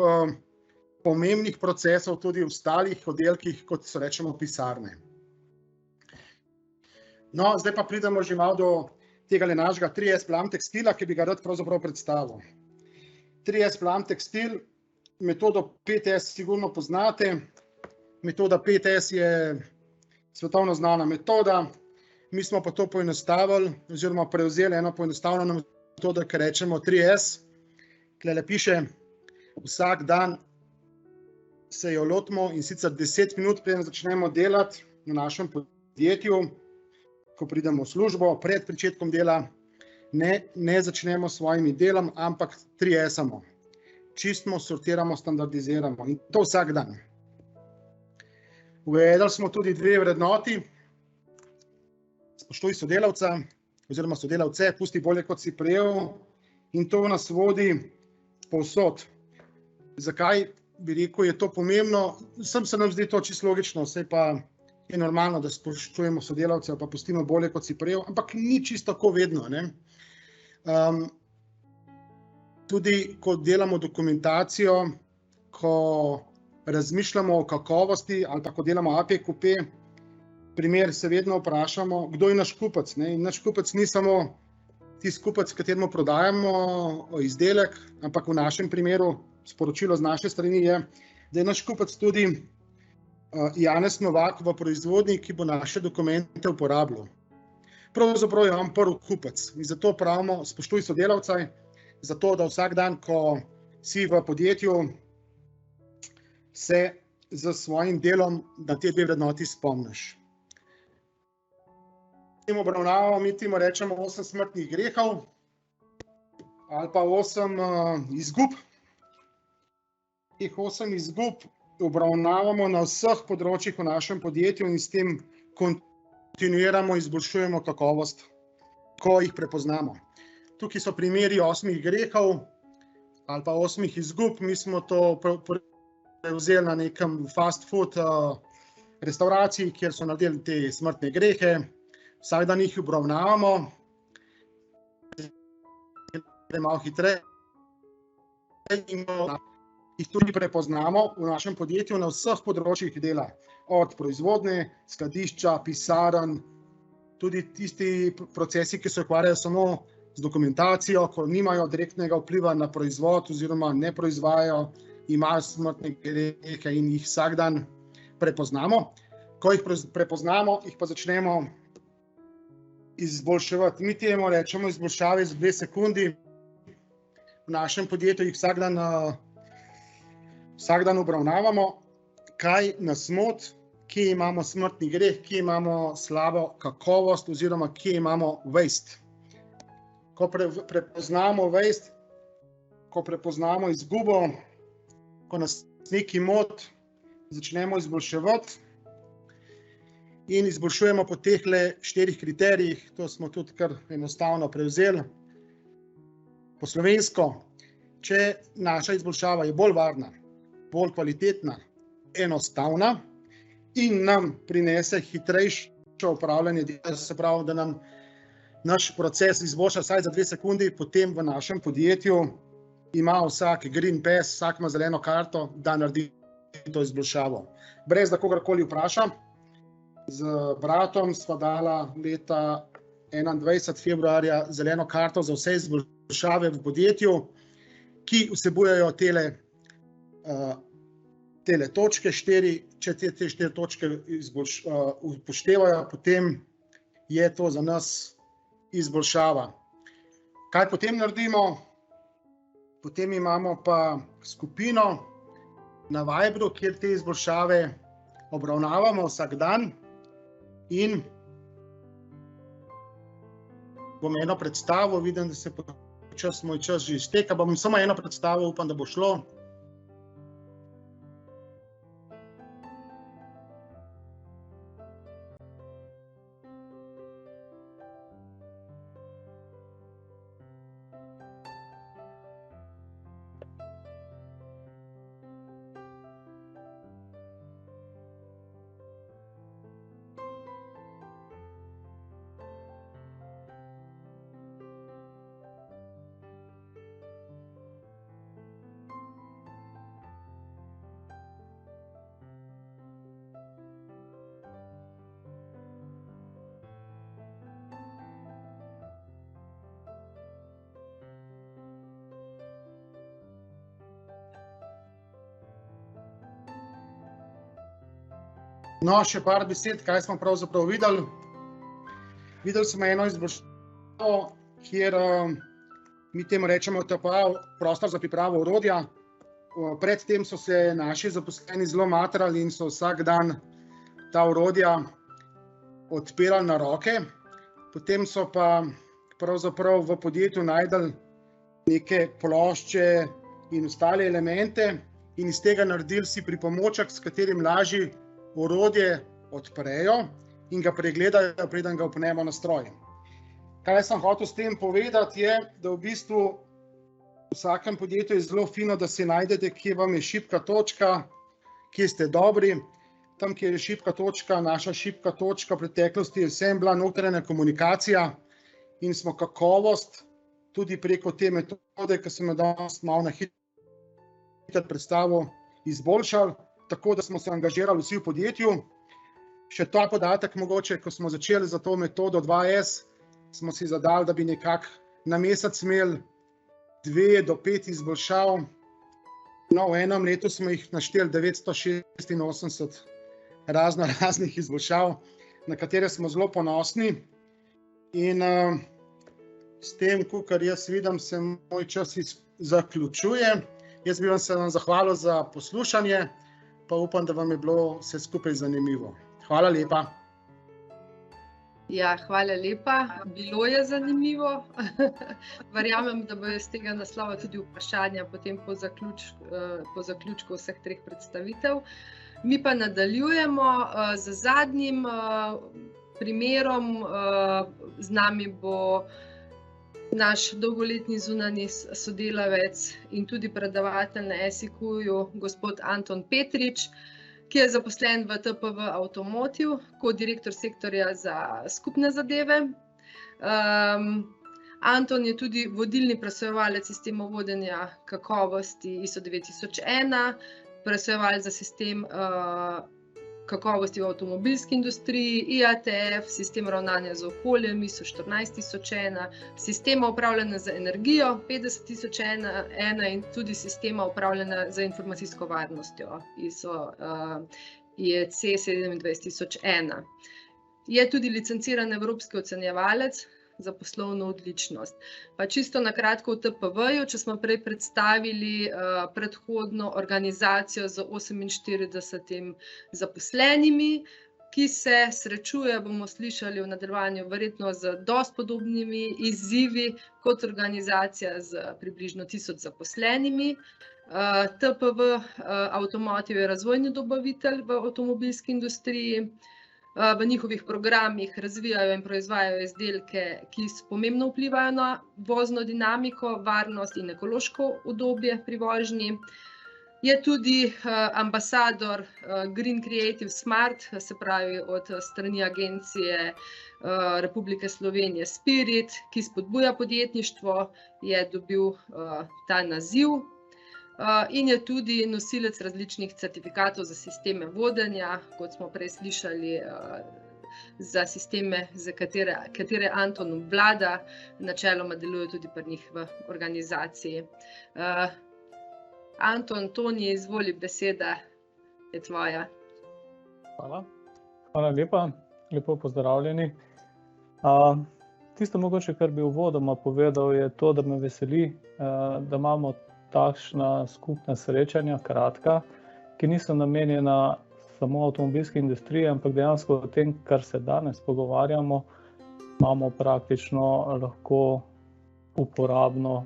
pomembnih procesov tudi v ostalih oddelkih, kot so rečemo pisarne. No, zdaj pa pridemo že malo do tega našega 3S Plan tekstila, ki bi ga rad pravzaprav predstavil. 3S Plan tekstil, metodo 5S sigurno poznate. Metoda 5S je svetovno znana metoda. Mi smo pa to poenostavili oziroma prevzeli eno poenostavljeno metodo, ki rečemo 3S. Tukaj piše, vsak dan se jo lotimo in sicer 10 minut, preden začnemo delati v našem podjetju, ko pridemo v službo, pred pričetkom dela, ne začnemo s svojimi delom, ampak 3S-amo. Čistimo, sortiramo, standardiziramo in to vsak dan. Uvedli smo tudi 2 vrednoti. Spoštuj sodelavca oziroma sodelavce, pusti bolje, kot si prejel, in to nas vodi povsod. Zakaj bi rekel, je to pomembno? Sem se nam zdi to čisto logično, vse pa je normalno, da spoštujemo sodelavce, pa pustimo bolje, kot si prejel, ampak ni čisto tako vedno, ne? Tudi, ko delamo dokumentacijo, ko razmišljamo o kakovosti ali pa ko delamo APQP, primer se vedno vprašamo, kdo je naš kupec, ne? In naš kupec ni samo tisti kupec, kateremu prodajamo izdelek, ampak v našem primeru sporočilo z naše strani je, da je naš kupec tudi Janez Novak v proizvodnji, ki bo naše dokumente uporabljal. Pravzaprav je on prvi kupec in zato pravimo, spoštuj sodelavca, zato da vsak dan, ko si v podjetju, se z svojim delom na te 2 vrednoti spomniš. Obravnavamo, mi temu rečemo 8 smrtnih grehov ali pa 8 izgub. Teh 8 izgub obravnavamo na vseh področjih v našem podjetju in s tem kontinuiramo, izboljšujemo kakovost, ko jih prepoznamo. Tukaj so primeri 8 grehov ali pa 8 izgub. Mi smo to prevzeli na nekem fast food restavraciji, kjer so naredili te smrtne grehe. Vsak dan jih obravnavamo, malo hitreje in jih tudi prepoznamo v našem podjetju na vseh področjih dela, od proizvodnje, skladišča, pisarn, tudi tisti procesi, ki se ukvarjajo samo z dokumentacijo, ko nimajo direktnega vpliva na proizvod oziroma ne proizvajajo, imajo smrtne grehe in jih vsak dan prepoznamo. Ko jih prepoznamo, jih pa začnemo izboljševati. Mi temu rečemo izboljšave z 2 sekundi. V našem podjetju jih vsak dan obravnavamo, kaj nas moti, kje imamo smrtni greh, kje imamo slabo kakovost oziroma kje imamo waste. Ko prepoznamo waste, ko prepoznamo izgubo, ko nas nekaj moti, začnemo izboljševati. In izboljšujemo po teh 4 kriterijih, to smo tudi kar enostavno prevzeli. Po slovensko, če naša izboljšava je bolj varna, bolj kvalitetna, enostavna in nam prinese hitrejše upravljanje dela, se pravi, da nam naš proces izboljša vsaj za 2 sekundi, potem v našem podjetju ima vsak green pass, vsak ima zeleno karto, da naredi to izboljšavo. Brez da kogarkoli vpraša. Z bratom sva dala leta 21. februarja zeleno karto za vse izboljšave v podjetju, ki vsebujejo tele točke 4. Če te 4 točke upoštevajo, potem je to za nas izboljšava. Kaj potem naredimo? Potem imamo pa skupino na Viberu, kjer te izboljšave obravnavamo vsak dan. In bom eno predstavo, vidim, da se moj čas že izteka, bom samo eno predstavo, upam, da bo šlo. No, še par besed, kaj smo pravzaprav videli. Videli smo eno izboljšavo, kjer mi temu rečemo prostor za pripravo orodja. Predtem so se naši zaposleni zelo matrali in so vsak dan ta orodja odpirali na roke. Potem so pa pravzaprav v podjetju našli neke plošče in ostale elemente in iz tega naredili si pripomoček, s katerim lažje orodje odprejo in ga pregledajo, preden ga vpnemo na stroj. Kaj sem hotel s tem povedati je, da v bistvu v vsakem podjetju je zelo fino, da si najdete, kje vam je šibka točka, kje ste dobri. Tam, kjer je šibka točka, naša šibka točka v preteklosti je vsem bila notranja komunikacija in smo kakovost tudi preko te metode, ki sem jo danes malo na hitro predstavil, izboljšali, tako da smo se angažirali vsi v podjetju. Še ta podatek mogoče, ko smo začeli za to metodo 2S, smo si zadali, da bi nekako na mesec imeli 2 do 5 izboljšav. No, v enem letu smo jih našteli 986 raznih izboljšav, na katere smo zelo ponosni. In s tem, kakor jaz vidim, se moj čas zaključuje. Jaz bi se vam zahvalil za poslušanje, pa upam, da vam je bilo vse skupaj zanimivo. Hvala lepa. Ja, hvala lepa. Bilo je zanimivo. Verjamem, da bojo iz tega naslova tudi vprašanja potem po zaključku vseh 3 predstavitev. Mi pa nadaljujemo z zadnjim primerom. Z nami bo naš dolgoletni zunanji sodelavec in tudi predavatelj na SIQ-ju, gospod Anton Petrič, ki je zaposlen v TPV Automotive kot direktor sektorja za skupne zadeve. Anton je tudi vodilni presojevalec sistemov vodenja kakovosti ISO 9001, presojevalec za sistem kakovosti v avtomobilski industriji, IATF, sistem ravnanja z okoljem ISO 14001, sistema upravljanja z energijo 50001 in tudi sistema upravljanja z informacijsko varnostjo ISO IEC 27001. Je tudi licenciran evropski ocenjevalec za poslovno odličnost. Pa čisto na kratko v TPV-ju, če smo prej predstavili predhodno organizacijo z 48 zaposlenimi, ki se srečuje, bomo slišali v nadaljevanju, verjetno z dosti podobnimi izzivi kot organizacija z približno 1000 zaposlenimi. TPV Automotive je razvojni dobavitelj v avtomobilski industriji. V njihovih programih razvijajo in proizvajajo izdelke, ki pomembno vplivajo na vozno dinamiko, varnost in ekološko udobje pri vožnji. Je tudi ambasador Green Creative Smart, se pravi od strani agencije Republike Slovenije Spirit, ki spodbuja podjetništvo, je dobil ta naziv. In je tudi nosilec različnih certifikatov za sisteme vodenja, kot smo prej slišali, za sisteme, za katere Anton obvlada, načeloma deluje tudi pri njih v organizaciji. Anton, Toni, izvoli, beseda je tvoja. Hvala lepa, lepo pozdravljeni. Tisto mogoče, kar bi uvodoma povedal, je to, da me veseli, da imamo takšna skupna srečanja, kratka, ki niso namenjena samo avtomobilski industriji, ampak dejansko o tem, kar se danes pogovarjamo, imamo praktično lahko uporabno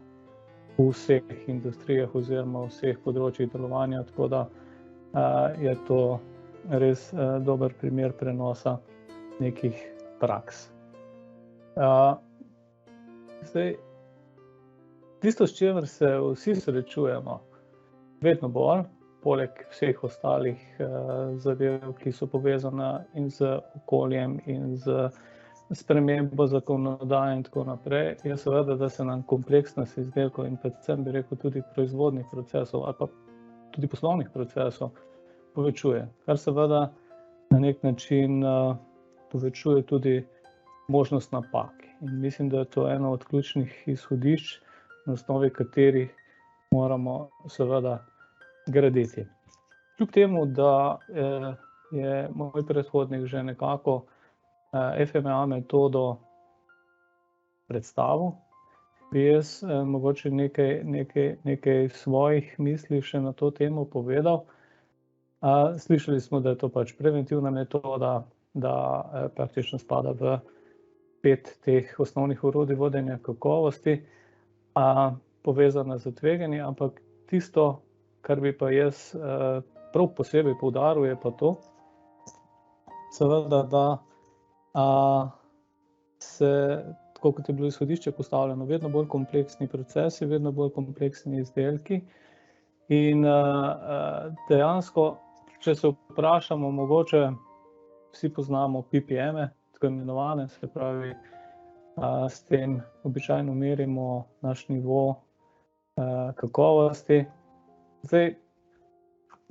v vseh industrijah oziroma v vseh področjih delovanja, tako da je to res dober primer prenosa nekih praks. Zdaj, tisto, s čimer se vsi srečujemo, vedno bolj, poleg vseh ostalih zadev, ki so povezane in z okoljem in z spremembo zakonodaje in tako naprej, je seveda, da se nam kompleksnost izdelkov in predvsem bi rekel tudi proizvodnih procesov ali pa tudi poslovnih procesov povečuje, kar seveda na nek način povečuje tudi možnost napak. In mislim, da je to eno od ključnih izhodišč, na osnovi katerih moramo seveda graditi. Kljub temu, da je moj predhodnik že nekako FMEA metodo predstavil, bi jaz mogoče nekaj svojih misli še na to temo povedal. Slišali smo, da je to pač preventivna metoda, da praktično spada v 5 teh osnovnih orodij vodenja kakovosti, povezana z tveganji, ampak tisto, kar bi pa jaz prav posebej poudaril, je pa to, seveda, da se, tako kot je bilo izhodišče postavljeno, vedno bolj kompleksni procesi, vedno bolj kompleksni izdelki. In dejansko, če se vprašamo, mogoče vsi poznamo ppm-e, tako imenovane, se pravi, s tem običajno merimo naš nivo kakovosti. Zdaj,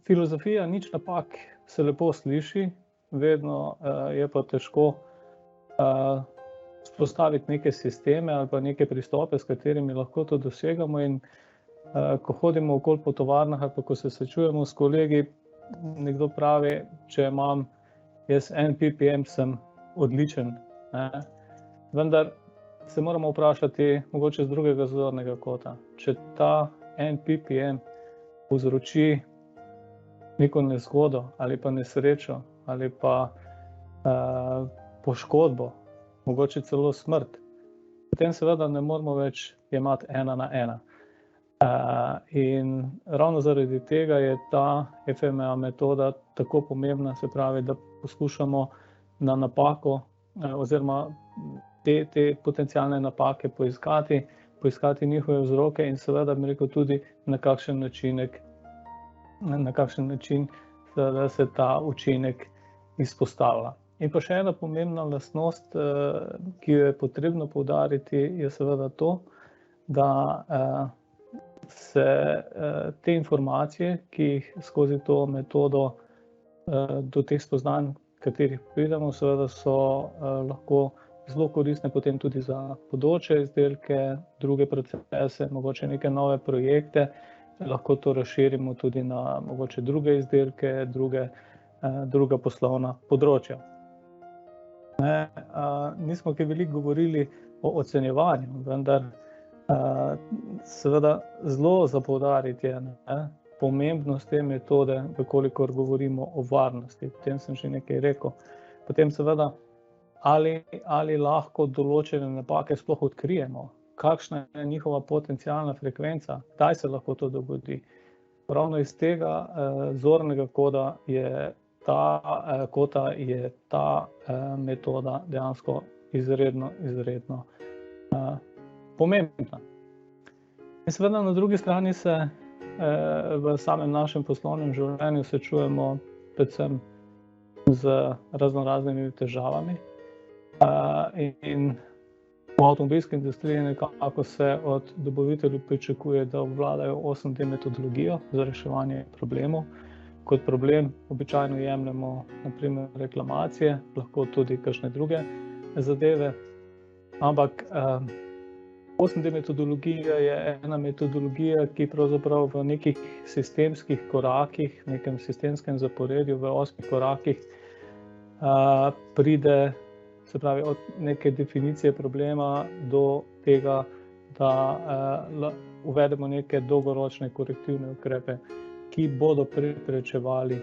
filozofija nič napak se lepo sliši, vedno je pa težko vzpostaviti neke sisteme ali pa neke pristope, s katerimi lahko to dosegamo. In ko hodimo okoli po tovarnah ali pa ko se srečujemo s kolegi, nekdo pravi, če imam jaz 1 ppm, sem odličen. Vendar se moramo vprašati mogoče z drugega zornega kota. Če ta 1 ppm povzroči neko nezgodo ali pa nesrečo ali pa poškodbo, mogoče celo smrt, potem seveda ne moramo več jemati 1 na 1. In ravno zaradi tega je ta FMEA metoda tako pomembna, se pravi, da poskušamo na napako oziroma te potencialne napake poiskati njihove vzroke in seveda bi rekel tudi na kakšen način da se ta učinek izpostavlja. In pa še ena pomembna lastnost, ki jo je potrebno poudariti, je seveda to, da se te informacije, ki jih skozi to metodo do teh spoznanj, katerih pridemo, seveda so lahko zelo koristne potem tudi za bodoče izdelke, druge procese, mogoče neke nove projekte, lahko to razširimo tudi na mogoče druge izdelke, druga poslovna področja. Nismo kaj veliko govorili o ocenjevanju, vendar seveda zelo za poudariti je pomembnost te metode, kolikor govorimo o varnosti. O tem sem že nekaj rekel. Potem seveda, ali lahko določene napake sploh odkrijemo, kakšna je njihova potencialna frekvenca, kdaj se lahko to dogodi. Ravno iz tega zornega koda je ta metoda dejansko izredno pomembna. In seveda na drugi strani se v samem našem poslovnem življenju srečujemo predvsem z raznoraznimi težavami. In v avtomobilski industriji nekako se od dobaviteljev pričakuje, da obvladajo 8D metodologijo za reševanje problemov. Kot problem običajno jemljemo na primer reklamacije, lahko tudi kakšne druge zadeve, ampak 8D metodologija je ena metodologija, ki pravzaprav v nekih sistemskih korakih, nekem sistemskem zaporedju v 8 korakih pride, se pravi, od neke definicije problema do tega, da uvedemo neke dolgoročne korektivne ukrepe, ki bodo preprečevali,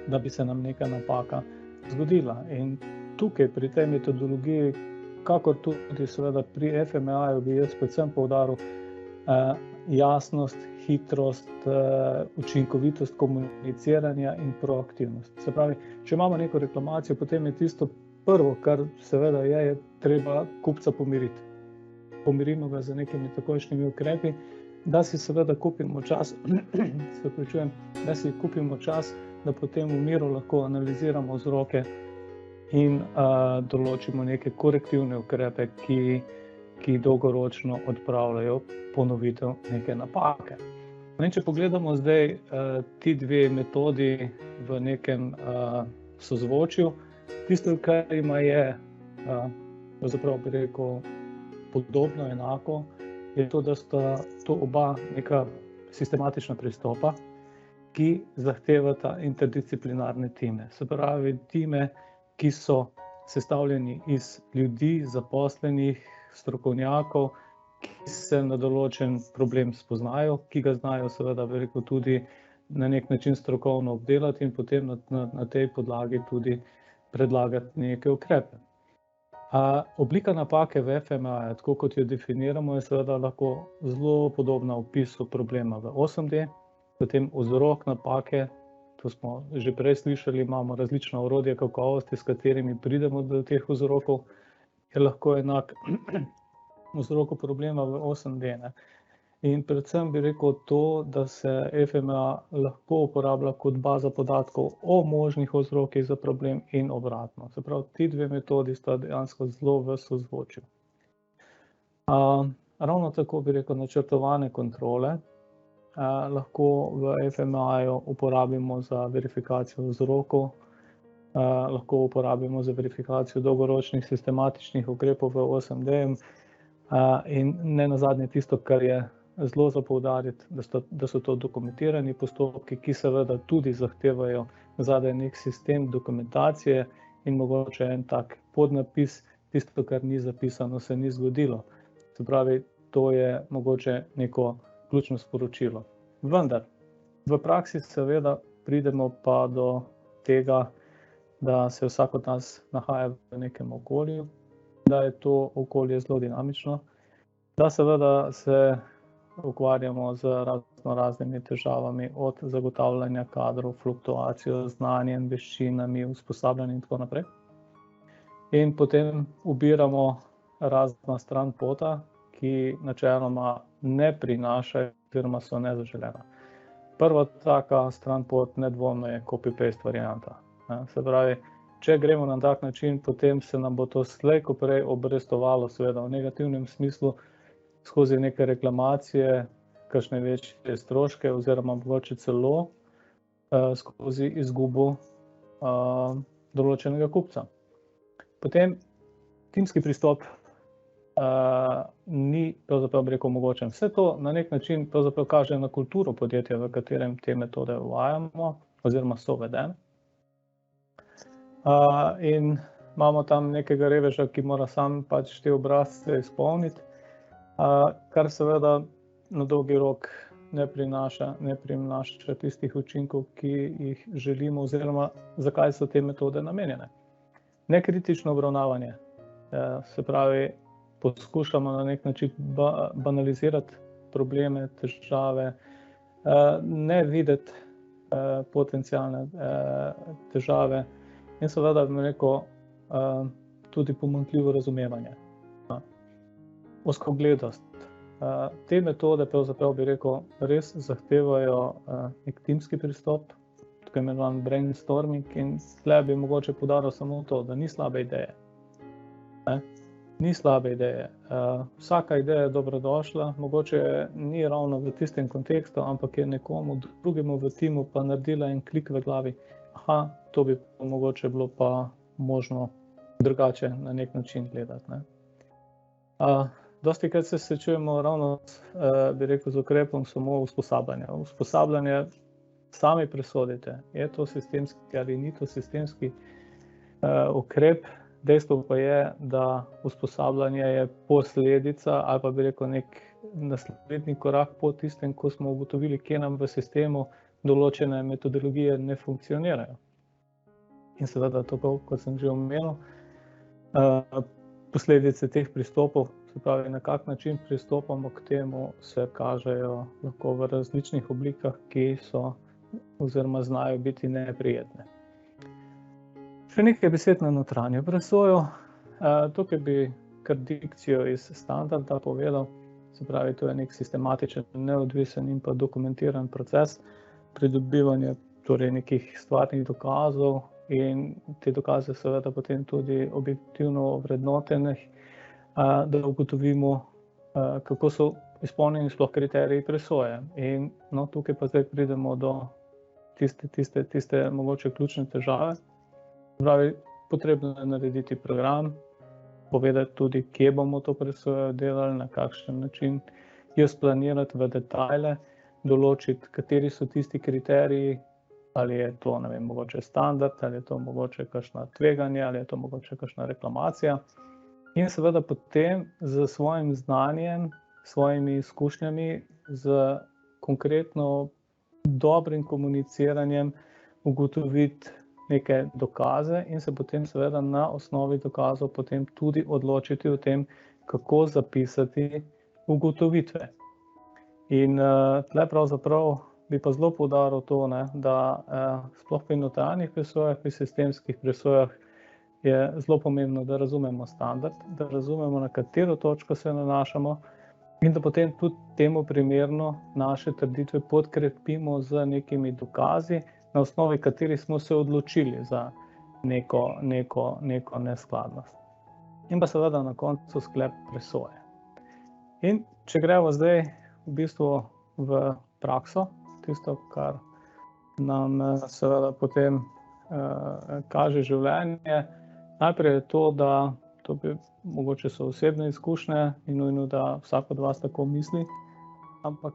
da bi se nam neka napaka zgodila. In tukaj pri tej metodologiji, kakor tudi seveda pri FMEA-ju, bi jaz predvsem poudaril jasnost, hitrost, učinkovitost komuniciranja in proaktivnost. Se pravi, če imamo neko reklamacijo, potem je tisto prvo, kar seveda je treba kupca pomiriti. Pomirimo ga z nekimi takojšnjimi ukrepi, da si seveda kupimo čas, da potem v miru lahko analiziramo vzroke in določimo neke korektivne ukrepe, ki dolgoročno odpravljajo ponovitev neke napake. In če pogledamo zdaj ti dve metodi v nekem sozvočju, tisto, kar ima je, pravzaprav bi rekel, podobno, enako, je to, da sta to oba neka sistematična pristopa, ki zahtevata interdisciplinarne time. Se pravi, time, ki so sestavljeni iz ljudi, zaposlenih, strokovnjakov, ki se na določen problem spoznajo, ki ga znajo seveda bi rekel tudi na nek način strokovno obdelati in potem na tej podlagi tudi predlagati neke ukrepe. Oblika napake v FMEA, tako kot jo definiramo, je seveda lahko zelo podobna opisu problema v 8D, potem vzrok napake to smo že prej slišali, imamo različna orodja kakovosti, s katerimi pridemo do teh vzrokov, je lahko enak vzroku problema v 8D. Ne. In predvsem bi rekel to, da se FMEA lahko uporablja kot baza podatkov o možnih vzrokih za problem in obratno. Se pravi, ti dve metodi sta dejansko zelo v sozvočju. Ravno tako bi rekel načrtovane kontrole. Lahko v FMEA-ju uporabimo za verifikacijo vzrokov, lahko uporabimo za verifikacijo dolgoročnih sistematičnih ukrepov v 8D in ne nazadnje tisto, kar je zelo za poudariti, da so to dokumentirani postopki, ki seveda tudi zahtevajo zadaj nek sistem dokumentacije in mogoče en tak podnapis, tisto, kar ni zapisano, se ni zgodilo. Se pravi, to je mogoče neko ključno sporočilo. Vendar, v praksi seveda pridemo pa do tega, da se vsak od nas nahaja v nekem okolju, da je to okolje zelo dinamično, da seveda se ukvarjamo z raznimi težavami, od zagotavljanja kadrov, fluktuacijo, znanjem, veščinami, usposabljanjem in tako naprej. In potem ubiramo razna stran pota, ki načeloma ne prinašajo oziroma so nezaželena. Prva taka stran pot nedvomno je copy-paste varianta. Se pravi, če gremo na tak način, potem se nam bo to slej ko prej obrestovalo, seveda v negativnem smislu, skozi neke reklamacije, kakšne večje stroške oziroma mogoče celo skozi izgubo določenega kupca. Potem timski pristop ni pravzaprav bi rekel mogočen. Vse to na nek način pravzaprav kaže na kulturo podjetja, v katerem te metode uvajamo oziroma so uvedene. In imamo tam nekega reveža, ki mora sam pač te obrazce izpolniti, kar seveda na dolgi rok ne prinaša tistih učinkov, ki jih želimo oziroma zakaj so te metode namenjene. Nekritično obravnavanje, se pravi, poskušamo na nek način banalizirati probleme, težave, ne videti potencialne težave in seveda bi rekel tudi pomanjkljivo razumevanje. Ozkogledost. Te metode pravzaprav bi rekel res zahtevajo nek timski pristop, tako imenovan brainstorming, in tle bi mogoče poudaril samo to, da ni slabe ideje. Ni slabe ideje. Vsaka ideja je dobrodošla, mogoče ni ravno v tistem kontekstu, ampak je nekomu drugemu v timu pa naredila en klik v glavi. Aha, to bi mogoče bilo pa možno drugače na nek način gledati. Dostikrat se srečujemo ravno bi rekel z ukrepom samo usposabljanja. Usposabljanje sami presodite, je to sistemski ali ni to sistemski ukrep. Dejstvo pa je, da usposabljanje je posledica ali pa bi rekel nek naslednji korak po tistem, ko smo ugotovili, kje nam v sistemu določene metodologije ne funkcionirajo. In seveda to, kot sem že omenil, posledice teh pristopov, se pravi, na kak način pristopamo k temu, se kažejo lahko v različnih oblikah, ki so oziroma znajo biti neprijetne. Še nekaj besed na notranjo presojo. Tukaj bi kar dikcijo iz standarda povedal, se pravi, to je nek sistematičen, neodvisen in pa dokumentiran proces pridobivanja torej nekih stvarnih dokazov in te dokaze seveda potem tudi objektivno ovrednotenih, da ugotovimo, kako so izpolnjeni sploh kriteriji presoje. In no, tukaj pa zdaj pridemo do tiste mogoče ključne težave. Pravi, potrebno je narediti program, povedati tudi, kje bomo to presojo delali, na kakšen način, jo splanirati v detajle, določiti, kateri so tisti kriteriji, ali je to, ne vem, mogoče standard, ali je to mogoče kakšna tveganje, ali je to mogoče kakšna reklamacija. In seveda potem z svojim znanjem, svojimi izkušnjami, z konkretno dobrim komuniciranjem ugotoviti neke dokaze in se potem seveda na osnovi dokazov potem tudi odločiti o tem, kako zapisati ugotovitve. In tle pravzaprav bi pa zelo poudaril to, ne, da sploh pri notranjih presojah, pri sistemskih presojah je zelo pomembno, da razumemo standard, da razumemo, na katero točko se nanašamo in da potem tudi temu primerno naše trditve podkrepimo z nekimi dokazi, na osnovi katerih smo se odločili za neko neskladnost. In pa seveda na koncu sklep presoje. In če gremo zdaj v bistvu v prakso, tisto, kar nam seveda potem kaže življenje, najprej je to, da to bi mogoče so osebne izkušnje in nujno, da vsak od vas tako misli, ampak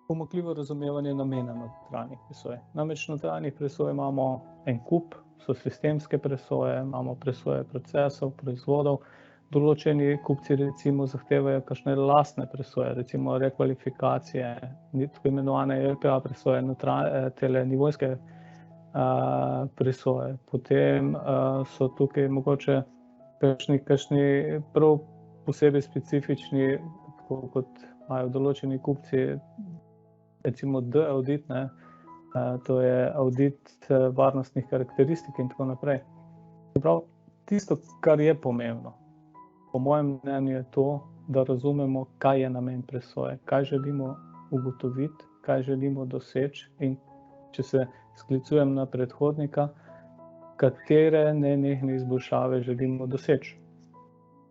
pomanjkljivo razumevanje namena notranjih presoj. Namreč notranjih presoj imamo en kup, so sistemske presoje, imamo presoje procesov, proizvodov, določeni kupci recimo zahtevajo kakšne lastne presoje, recimo rekvalifikacije, tako imenovane LPA presoje, tele nivojske presoje. Potem so tukaj mogoče kakšni prav posebej specifični, tako kot imajo določeni kupci, recimo D-audit, to je audit varnostnih karakteristik in tako naprej. Prav, tisto, kar je pomembno, po mojem mnenju je to, da razumemo, kaj je namen presoje, kaj želimo ugotoviti, kaj želimo doseči in če se sklicujem na predhodnika, katere nenehne izboljšave želimo doseči.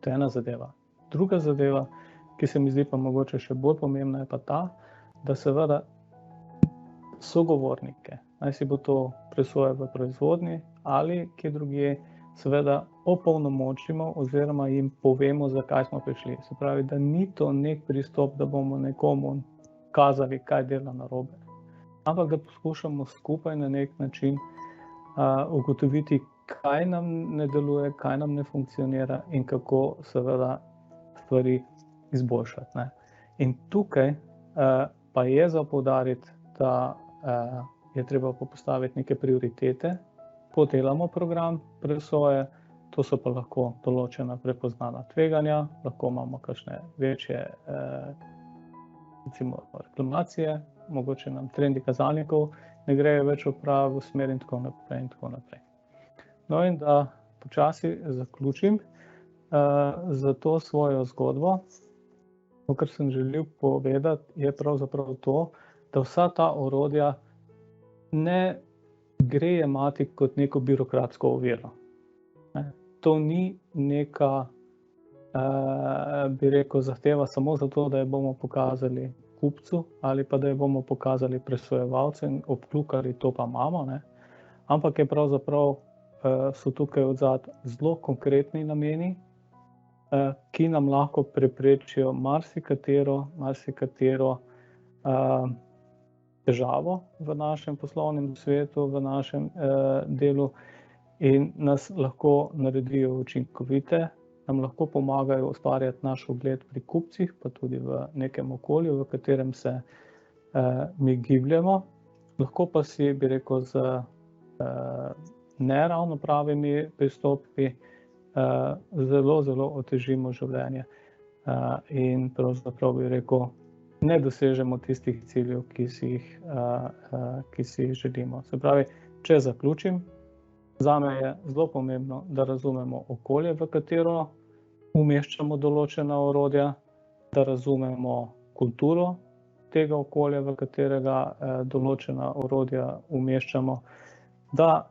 To je ena zadeva. Druga zadeva, ki se mi zdi pa mogoče še bolj pomembna, je pa ta, da seveda sogovornike, naj si bo to presoja v proizvodnji ali kje drugje, seveda opolnomočimo oziroma jim povemo, zakaj smo prišli. Se pravi, da ni to nek pristop, da bomo nekomu kazali, kaj dela narobe, ampak da poskušamo skupaj na nek način ugotoviti, kaj nam ne deluje, kaj nam ne funkcionira in kako seveda stvari izboljšati. In tukaj pa je za poudariti, da je treba postaviti neke prioritete, podelamo program presoje, to so pa lahko določena prepoznana tveganja, lahko imamo kakšne večje recimo reklamacije, mogoče nam trendi kazalnikov ne grejo več v pravo smer in tako naprej in tako naprej. No in da počasi zaključim za to svojo zgodbo, to, kar sem želel povedati, je pravzaprav to, da vsa ta orodja ne gre jemati kot neko birokratsko oviro. To ni neka, bi rekel, zahteva samo zato, da jo bomo pokazali kupcu ali pa da jo bomo pokazali presojevalcu in obkljukali, to pa imamo, ampak je pravzaprav so tukaj odzadaj zelo konkretni nameni, ki nam lahko preprečijo marsikatero težavo v našem poslovnem svetu, v našem delu in nas lahko naredijo učinkovite, nam lahko pomagajo ustvarjati naš ugled pri kupcih, pa tudi v nekem okolju, v katerem se mi gibljemo. Lahko pa si, bi rekel, z neravno pravimi pristopi zelo, zelo otežimo življenje in pravzaprav, bi rekel, ne dosežemo tistih ciljev, ki si jih želimo. Se pravi, če zaključim, zame je zelo pomembno, da razumemo okolje, v katero umeščamo določena orodja, da razumemo kulturo tega okolja, v katerega določena orodja umeščamo, da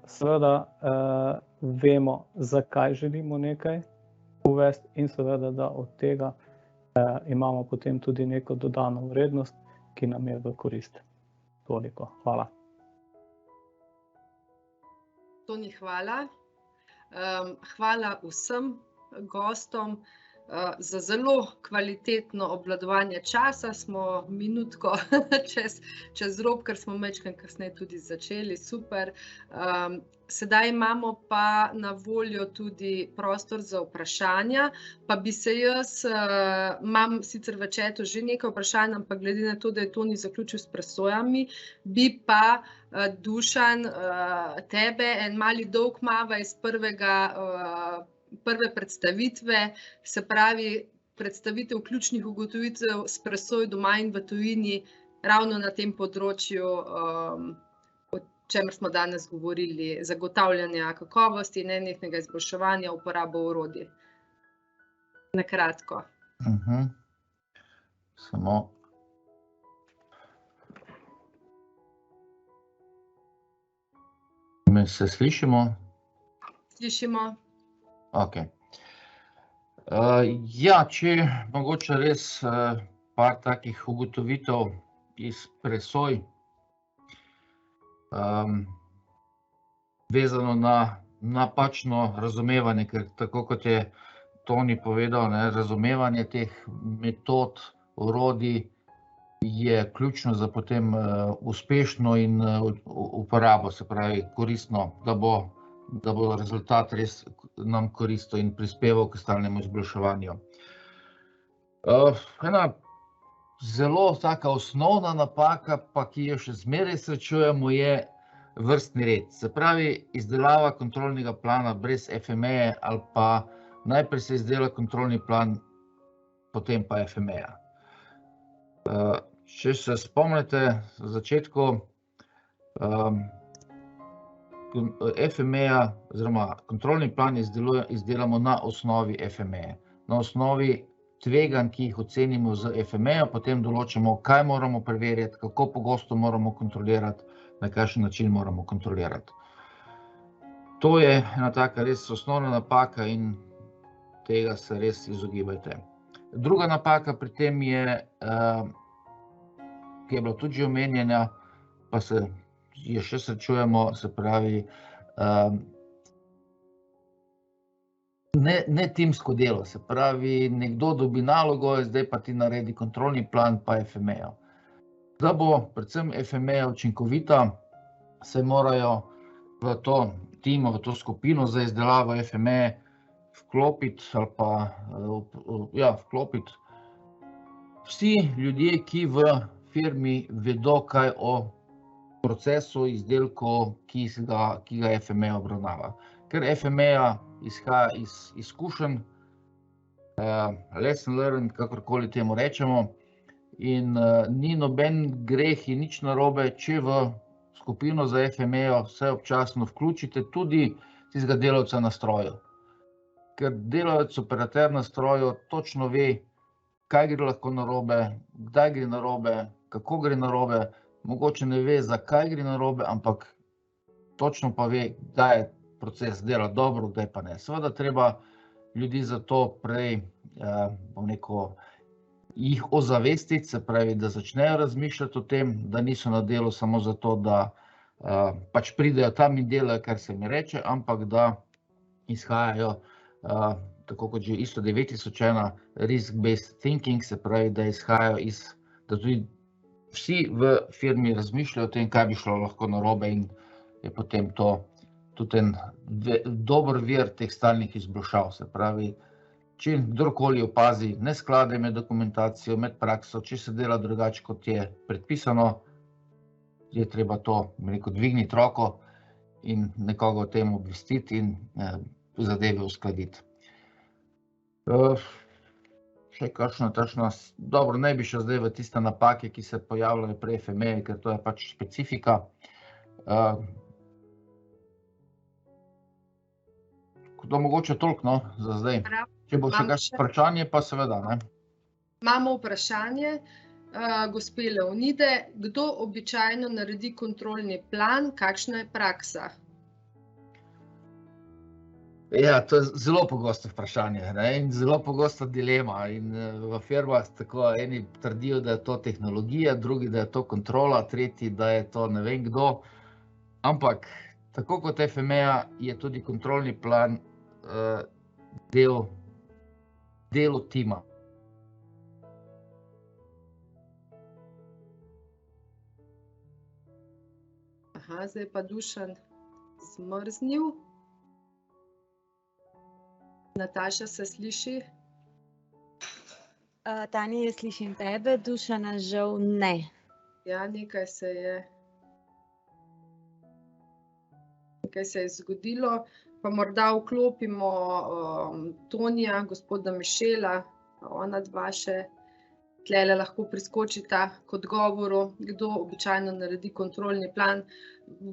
seveda vemo, zakaj želimo nekaj uvesti in seveda, da od tega imamo potem tudi neko dodano vrednost, ki nam je v korist. Toliko. Hvala. Toni, hvala. Hvala vsem gostom za zelo kvalitetno obvladovanje časa. Smo minutko čez rob, ker smo majčkeno kasneje tudi začeli. Super. Sedaj imamo pa na voljo tudi prostor za vprašanja, pa bi se jaz, imam sicer v chatu že nekaj vprašanj, ampak glede na to, da je Toni zaključil s presojami, bi pa Dušan tebe en mali dolg mava iz prve predstavitve, se pravi predstavitev ključnih ugotovitev s presoj doma in v tujini, ravno na tem področju, o čemer smo danes govorili, zagotavljanja kakovosti in nenehnega izboljševanja uporabo orodij. Na kratko. Samo. Me se slišimo? Slišimo. Ok. Ja, če mogoče res par takih ugotovitev iz presoj, vezano na napačno razumevanje, ker tako kot je Toni povedal, razumevanje teh metod, orodij je ključno za potem uspešno in uporabo, se pravi koristno, da bo rezultat res nam koristil in prispeval k stalnemu izboljševanju. Ena zelo taka osnovna napaka, pa ki jo še zmeraj srečujemo, je vrstni red. Se pravi, izdelava kontrolnega plana brez FME ali pa najprej se izdela kontrolni plan, potem pa FME. Če se spomnite v začetku, FME oziroma kontrolni plan izdelamo na osnovi FME. Na osnovi tveganj, ki jih ocenimo z FME, potem določimo, kaj moramo preverjati, kako pogosto moramo kontrolirati, na kakšen način moramo kontrolirati. To je ena taka res osnovna napaka in tega se res izogibajte. Druga napaka pri tem je, ki je bila tudi že omenjena, pa se je še srečujemo, se pravi, ne timsko delo, se pravi, nekdo dobi nalogo, zdaj pa ti naredi kontrolni plan pa FME-jo. Da bo predvsem FME-ja učinkovita, se morajo v to timo, v to skupino za izdelavo FME vklopiti ali pa, ja, vklopiti vsi ljudje, ki v firmi vedo kaj o procesu, izdelku, ki ga FME obravnava. Ker FME-ja izhaja iz izkušenj, lesson learned, kakorkoli temu rečemo, in ni noben greh in nič narobe, če v skupino za FME-jo vse občasno vključite tudi tistega delavca na stroju. Ker delavec, operater na stroju točno ve, kaj gre lahko narobe, kdaj gre narobe, kako gre narobe, mogoče ne ve, zakaj gre narobe, ampak točno pa ve, kdaj je proces dela dobro, kdaj pa ne. Seveda treba ljudi za to prej, bom rekel, jih ozavestiti, se pravi, da začnejo razmišljati o tem, da niso na delu samo zato, da pač pridejo tam in delajo, kar se mi reče, ampak da izhajajo, tako kot že ISO 9001, risk-based thinking, se pravi, da izhajajo iz, da tudi vsi v firmi razmišljajo o tem, kaj bi šlo lahko narobe in je potem to tudi en dober vir teh stalnih izboljšav, se pravi, če kdorkoli opazi nesklade med dokumentacijo, med prakso, če se dela drugače, kot je predpisano, je treba to, rekel, dvigniti roko in nekoga o tem obvestiti in zadeve uskladiti. Še kakšna takšna, dobro, ne bi šel zdaj v tiste napake, ki se pojavljajo pri FME, ker to je pač specifika. To mogoče toliko, no, za zdaj. Če bo še kakšno vprašanje, pa seveda, ne. Imamo vprašanje, gospe Leonide, kdo običajno naredi kontrolni plan, kakšna je praksa? Ja, to je zelo pogosto vprašanje, ne, in zelo pogosta dilema in v firmah tako eni trdijo, da je to tehnologija, drugi, da je to kontrola, tretji, da je to ne vem kdo, ampak tako kot FME-ja je tudi kontrolni plan delo tima. Aha, zdaj pa Dušan zmrznil. Nataša, se sliši? Tanja, jaz slišim tebe, Dušana žal ne. Ja, nekaj se je zgodilo, pa morda vklopimo Tonija, gospoda Mišela, ona dva še Tlele lahko priskočita k odgovoru, kdo običajno naredi kontrolni plan.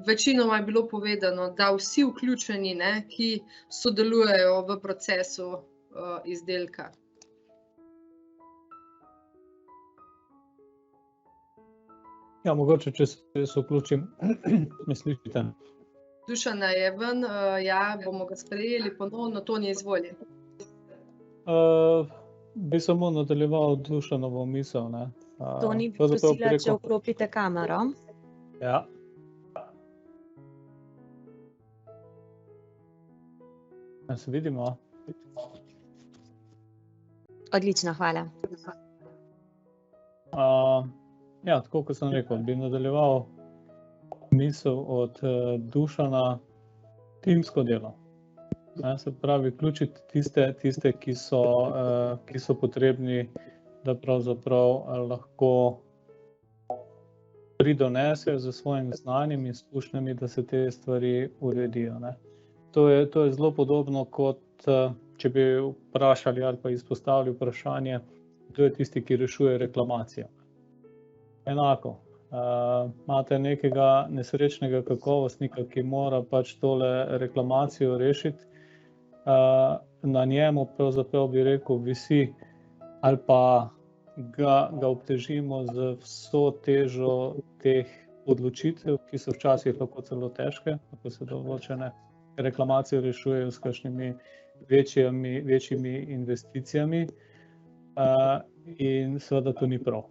Večinoma je bilo povedano, da vsi vključeni, ki sodelujejo v procesu izdelka. Ja, mogoče, če se vključim, me slišite? Dušana je ven, ja, bomo ga sprejeli ponovno, Toni, izvoli. Bi samo nadaljeval Dušanovo misel, ne. Toni, bi prosila, če vklopite kamero. Ja. Se vidimo? Odlično, hvala. Ja, tako kot sem rekel, bi nadaljeval misel od Dušana, timsko delo. Se pravi, vključiti tiste, ki so potrebni, da pravzaprav lahko pridonesejo z svojim znanjem in izkušnjami, da se te stvari uredijo, ne. To je zelo podobno, kot če bi vprašali ali pa izpostavili vprašanje, kdo je tisti, ki rešuje reklamacijo. Enako, imate nekega nesrečnega kakovostnika, ki mora pač tole reklamacijo rešiti, na njemu pravzaprav bi rekel visi ali pa ga obtežimo z vso težo teh odločitev, ki so včasih lahko celo težke, ko se določene reklamacije rešujejo s kakšnimi večjimi investicijami, in seveda to ni prav.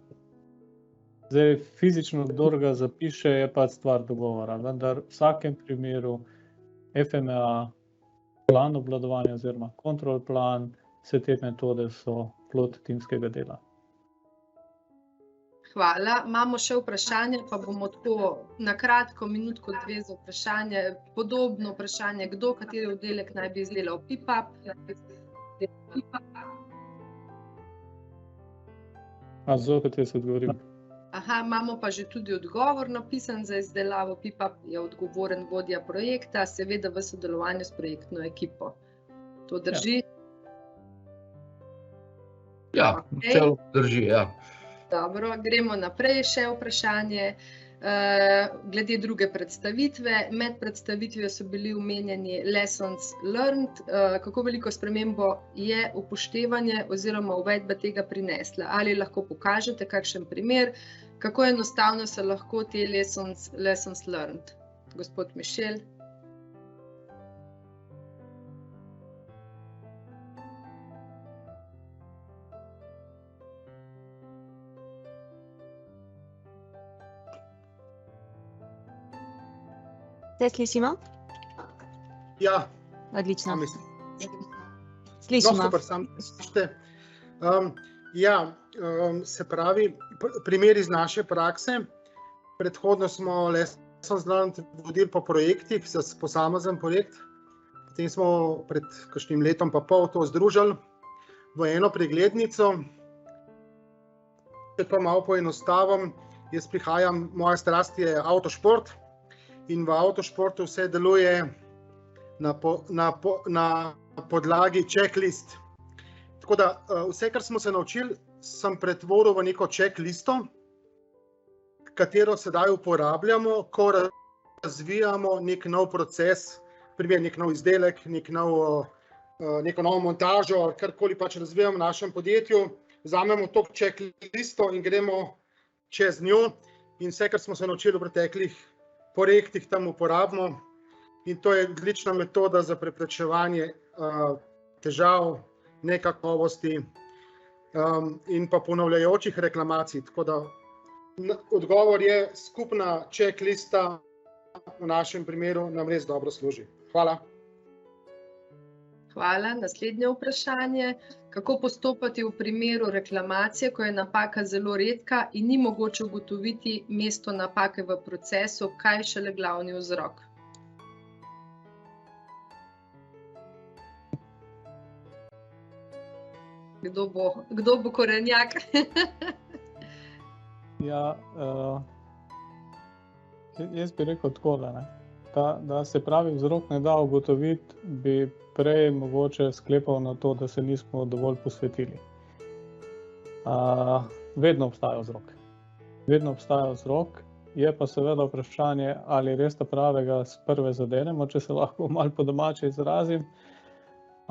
Zdaj, fizično, kdor ga zapiše, je pač stvar dogovora, vendar v vsakem primeru FMEA, plan obvladovanja oziroma kontrol plan, vse te metode so plod timskega dela. Hvala. Imamo še vprašanje, pa bomo tako na kratko, minutko, dve za vprašanje. Podobno vprašanje, kdo, kateri oddelek naj bi izdelal PIPAP? Zopet jaz odgovorim. Imamo pa že tudi odgovor napisan za izdelavo PIPAP, je odgovoren vodja projekta, seveda v sodelovanju s projektno ekipo. To drži? Ja, celo drži, ja. Dobro, gremo naprej, še vprašanje. Glede druge predstavitve, med predstavitvijo so bili omenjeni lessons learned, kako veliko spremembo je upoštevanje oziroma uvedba tega prinesla. Ali lahko pokažete kakšen primer, kako enostavno se lahko te lessons learned? Gospod Mišel. Se slišimo? Ja. Odlično. Slišimo. Super, sam slišite. Se pravi, primer iz naše prakse. Predhodno smo lessons learned vodili po projektih, za posamezen projekt. Potem smo pred kakšnim letom pa pol to združili v eno preglednico. Če pa malo poenostavim, jaz prihajam, moja strast je avtošport. In v avtošportu vse deluje na podlagi checklist. Tako da vse, kar smo se naučili, sem pretvoril v neko checklisto, katero sedaj uporabljamo, ko razvijamo nek nov proces, primer nek nov izdelek, neko novo montažo, karkoli pač razvijamo v našem podjetju, vzamemo to checklisto in gremo čez njo in vse, kar smo se naučili v preteklih projektih tam uporabimo, in to je odlična metoda za preprečevanje težav, nekakovosti in pa ponavljajočih reklamacij. Tako da odgovor je, skupna checklista v našem primeru nam res dobro služi. Hvala. Hvala. Naslednje vprašanje. Kako postopati v primeru reklamacije, ko je napaka zelo redka in ni mogoče ugotoviti mesto napake v procesu, kaj šele glavni vzrok? Kdo bo korenjak? Ja, jaz bi rekel takole, ne. Da se pravi vzrok ne da ugotoviti, bi prej mogoče sklepal na to, da se nismo dovolj posvetili. vedno obstaja vzrok. Vedno obstaja vzrok, je pa seveda vprašanje, ali res ta pravega s prve zadenemo, če se lahko malo po domače izrazim,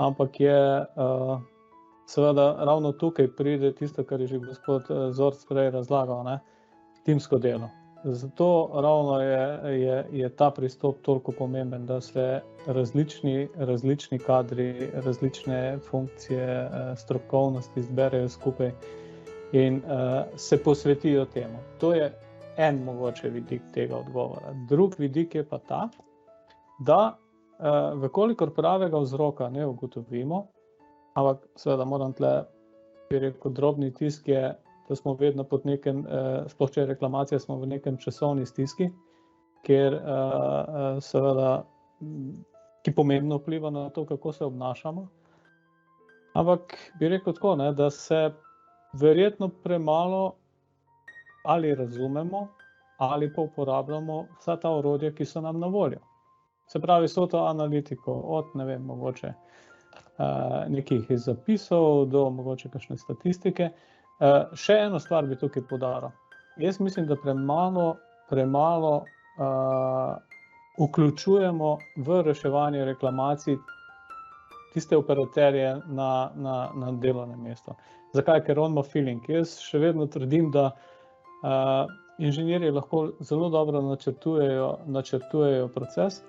ampak je seveda ravno tukaj pride tisto, kar je že gospod Zorc prej razlagal, ne? Timsko delo. Zato ravno je ta pristop toliko pomemben, da se različni kadri, različne funkcije, strokovnosti zberejo skupaj in se posvetijo temu. To je en mogoče vidik tega odgovora. Drug vidik je pa ta, da vkolikor pravega vzroka ne ugotovimo, ampak seveda moram tle, bi rekel, drobni tisk je, da smo vedno pod nekem, sploh če je reklamacija, smo v nekem časovni stiski, kjer seveda, ki pomembno vpliva na to, kako se obnašamo. Ampak bi rekel tako, ne, da se verjetno premalo ali razumemo, ali pa uporabljamo vsa ta orodja, ki so nam na voljo. Se pravi, so to analitiko od, ne vem, mogoče nekih zapisov do mogoče kakšne statistike. Še eno stvar bi tukaj poudaril. Jaz mislim, da premalo vključujemo v reševanje reklamacij tiste operaterje na delovnem mestu. Zakaj? Ker on ima feeling. Jaz še vedno trdim, da inženirji lahko zelo dobro načrtujejo proces,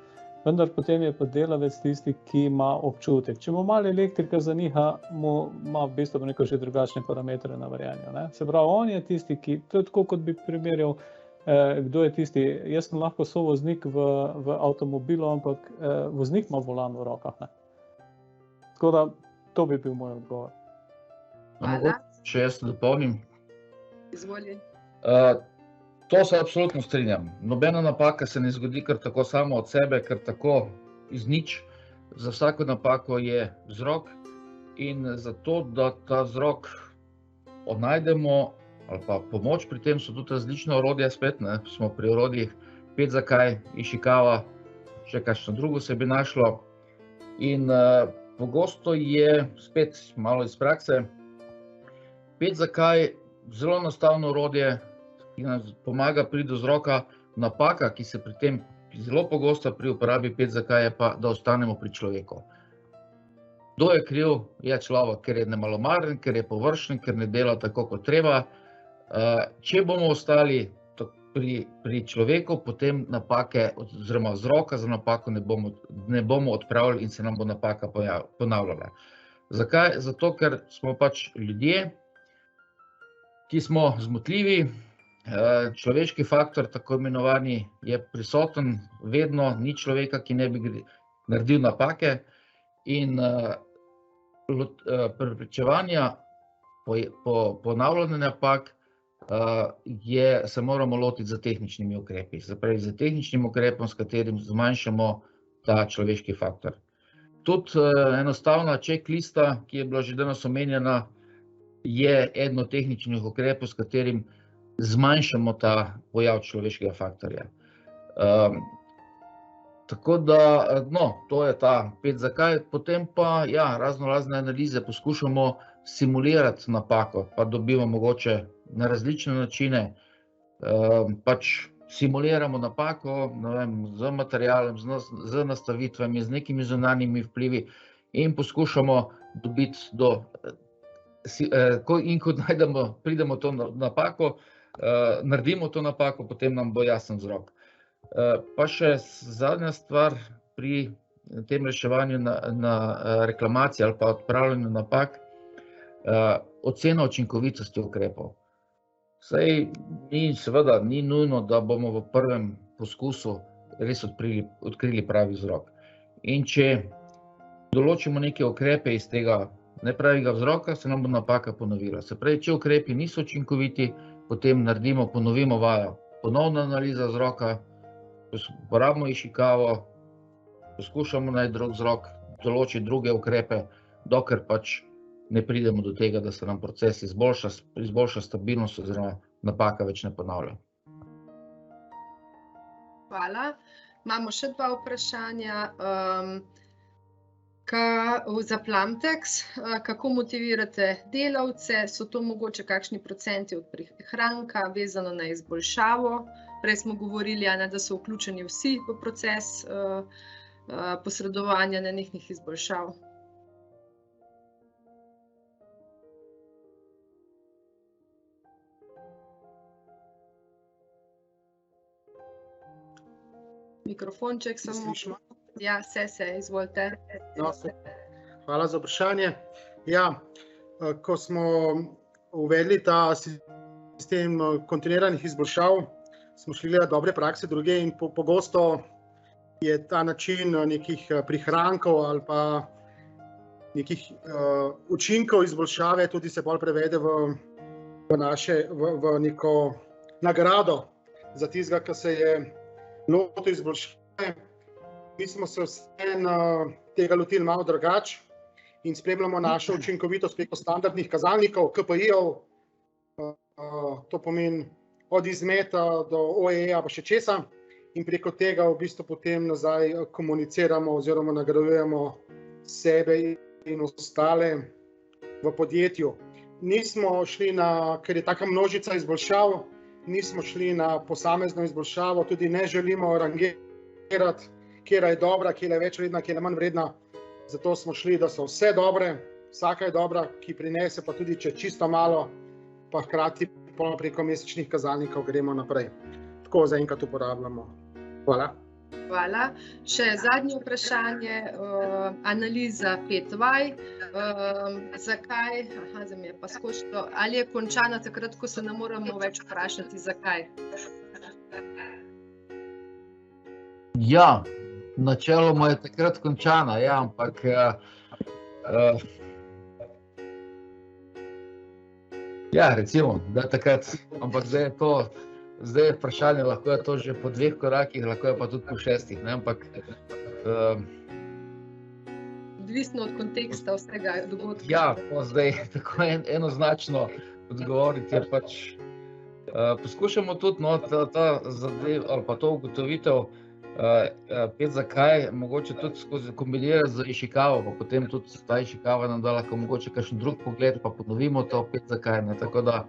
vendar potem je pa delavec tisti, ki ima občutek. Če mu malo elektrika zaniha, mu ima v bistvu neko že drugačne parametre na varjenju, ne? Se pravi, on je tisti, ki, to je tako, kot bi primerjal, kdo je tisti, jaz sem lahko sovoznik v avtomobilu, ampak voznik ima volan v rokah, ne? Tako da, to bi bil moj odgovor. Hvala. Če jaz dopolnim. Izvoli. To se absolutno strinjam. Nobena napaka se ne zgodi kar tako samo od sebe, kar tako iz nič. Za vsako napako je vzrok in zato, da ta vzrok odnajdemo ali pa pomoč pri tem, so tudi različne orodja spet, ne? Smo pri orodjih 5 zakaj, Ishikawa, še kakšno drugo se bi našlo. In pogosto je, spet malo iz prakse, 5 zakaj zelo enostavno orodje, ki nam pomaga priti do vzroka. Napaka, ki se pri tem zelo pogosta pri uporabi 5 zakaj, je pa, da ostanemo pri človeku. Kdo je kriv? Je človek, ker je nemalomaren, ker je površen, ker ne dela tako, kot treba. Če bomo ostali pri človeku, potem napake oziroma vzroka za napako ne bomo odpravili in se nam bo napaka ponavljala. Zakaj? Zato, ker smo pač ljudje, ki smo zmotljivi. Človeški faktor, tako imenovani, je prisoten vedno, ni človeka, ki ne bi naredil napake, in preprečevanja ponavljanja napak se moramo lotiti z tehničnimi ukrepi. Se pravi, z tehničnim ukrepom, s katerim zmanjšamo ta človeški faktor. Tudi enostavna checklista, ki je bila že danes omenjena, je eden od tehničnih ukrepov, s katerim zmanjšamo ta pojav človeškega faktorja. Tako da, no, to je ta 5 zakaj, potem pa, ja, razne analize poskušamo simulirati napako, pa dobimo mogoče na različne načine, pač simuliramo napako, ne vem, z materialom, z nastavitvami, z nekimi zunanjimi vplivi in poskušamo dobiti in ko pridemo to napako, naredimo to napako, potem nam bo jasen vzrok. Pa še zadnja stvar pri tem reševanju na reklamaciji ali pa odpravljanju napak, ocena učinkovitosti ukrepov. Saj seveda ni nujno, da bomo v prvem poskusu res odkrili pravi vzrok. In če določimo neke ukrepe iz tega nepravega vzroka, se nam bo napaka ponovila. Se pravi, če ukrepi niso učinkoviti, potem ponovimo vajo. Ponovna analiza vzroka, uporabimo Ishikawo, poskušamo najti drug vzrok, določiti druge ukrepe, dokler pač ne pridemo do tega, da se nam proces izboljša stabilnost oziroma napaka več ne ponavlja. Hvala. Imamo še 2 vprašanja. Za Plamtex, kako motivirate delavce, so to mogoče kakšni procenti od prihranka vezano na izboljšavo? Prej smo govorili, da so vključeni vsi v proces posredovanja nenehnih izboljšav. Mikrofonček samo. Ja, se, izvolite. Hvala za vprašanje. Ja, ko smo uvedli ta sistem kontinuiranih izboljšav, smo šli gledati dobre prakse druge in pogosto je ta način nekih prihrankov ali pa nekih učinkov izboljšave tudi se bolj prevede v neko nagrado za tistega, ki se je lotil izboljšave. Mi smo se tega lotili malo drugače in spremljamo našo učinkovitost preko standardnih kazalnikov, KPI-ov, to pomeni od izmeta do OEE-ja pa še česa, in preko tega v bistvu potem nazaj komuniciramo oziroma nagrajujemo sebe in ostale v podjetju. Nismo šli ker je taka množica izboljšav, nismo šli na posamezno izboljšavo, tudi ne želimo rangirati, kjera je dobra, kjera je več vredna, kjera je manj vredna. Zato smo šli, da so vse dobre, vsaka je dobra, ki prinese pa tudi, če čisto malo, pa hkrati preko mesečnih kazalnikov gremo naprej. Tako zaenkrat uporabljamo. Hvala. Hvala. Še zadnje vprašanje, analiza 5Y. Zakaj, zdaj mi je pa skočilo, ali je končana takrat, ko se ne moramo več vprašati, zakaj? Ja, načeloma je takrat končana, ja, ampak ja, recimo, da takrat, ampak zdaj je vprašanje, lahko je to že po 2 korakih, lahko je pa tudi po 6, ne, ampak Odvisno od konteksta vsega dogodka. Ja, zdaj tako enoznačno odgovoriti je pač, poskušamo tudi ta zadev ali pa to ugotovitev, 5 zakaj, mogoče tudi skozi kombinirati z Ishikawa, pa potem tudi ta Ishikawa nam da lahko mogoče kakšen drug pogled, pa ponovimo to 5 zakaj, ne, tako da,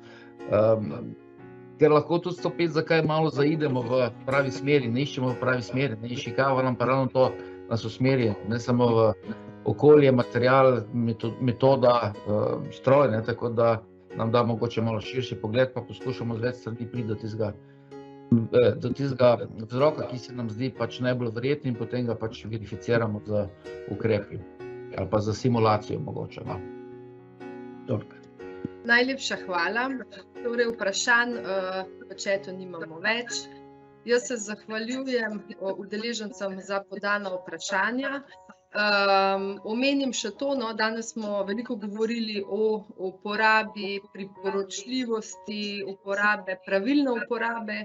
ker lahko tudi s to 5 zakaj malo zaidemo v pravi smeri, ne iščemo v pravi smeri, ne, Ishikawa nam pa ravno to nas usmeri, ne samo v okolje, material, metoda, stroj, ne, tako da nam da mogoče malo širši pogled, pa poskušamo z več strani priti do tistega vzroka, ki se nam zdi pač najbolj verjetni, in potem ga pač verificiramo z ukrepi ali pa za simulacijo mogoče. Najlepša hvala. Torej vprašanj v chatu nimamo več. Jaz se zahvaljujem udeležencem za podana vprašanja. Omenim še to, danes smo veliko govorili o uporabi, priporočljivosti uporabe, pravilne uporabe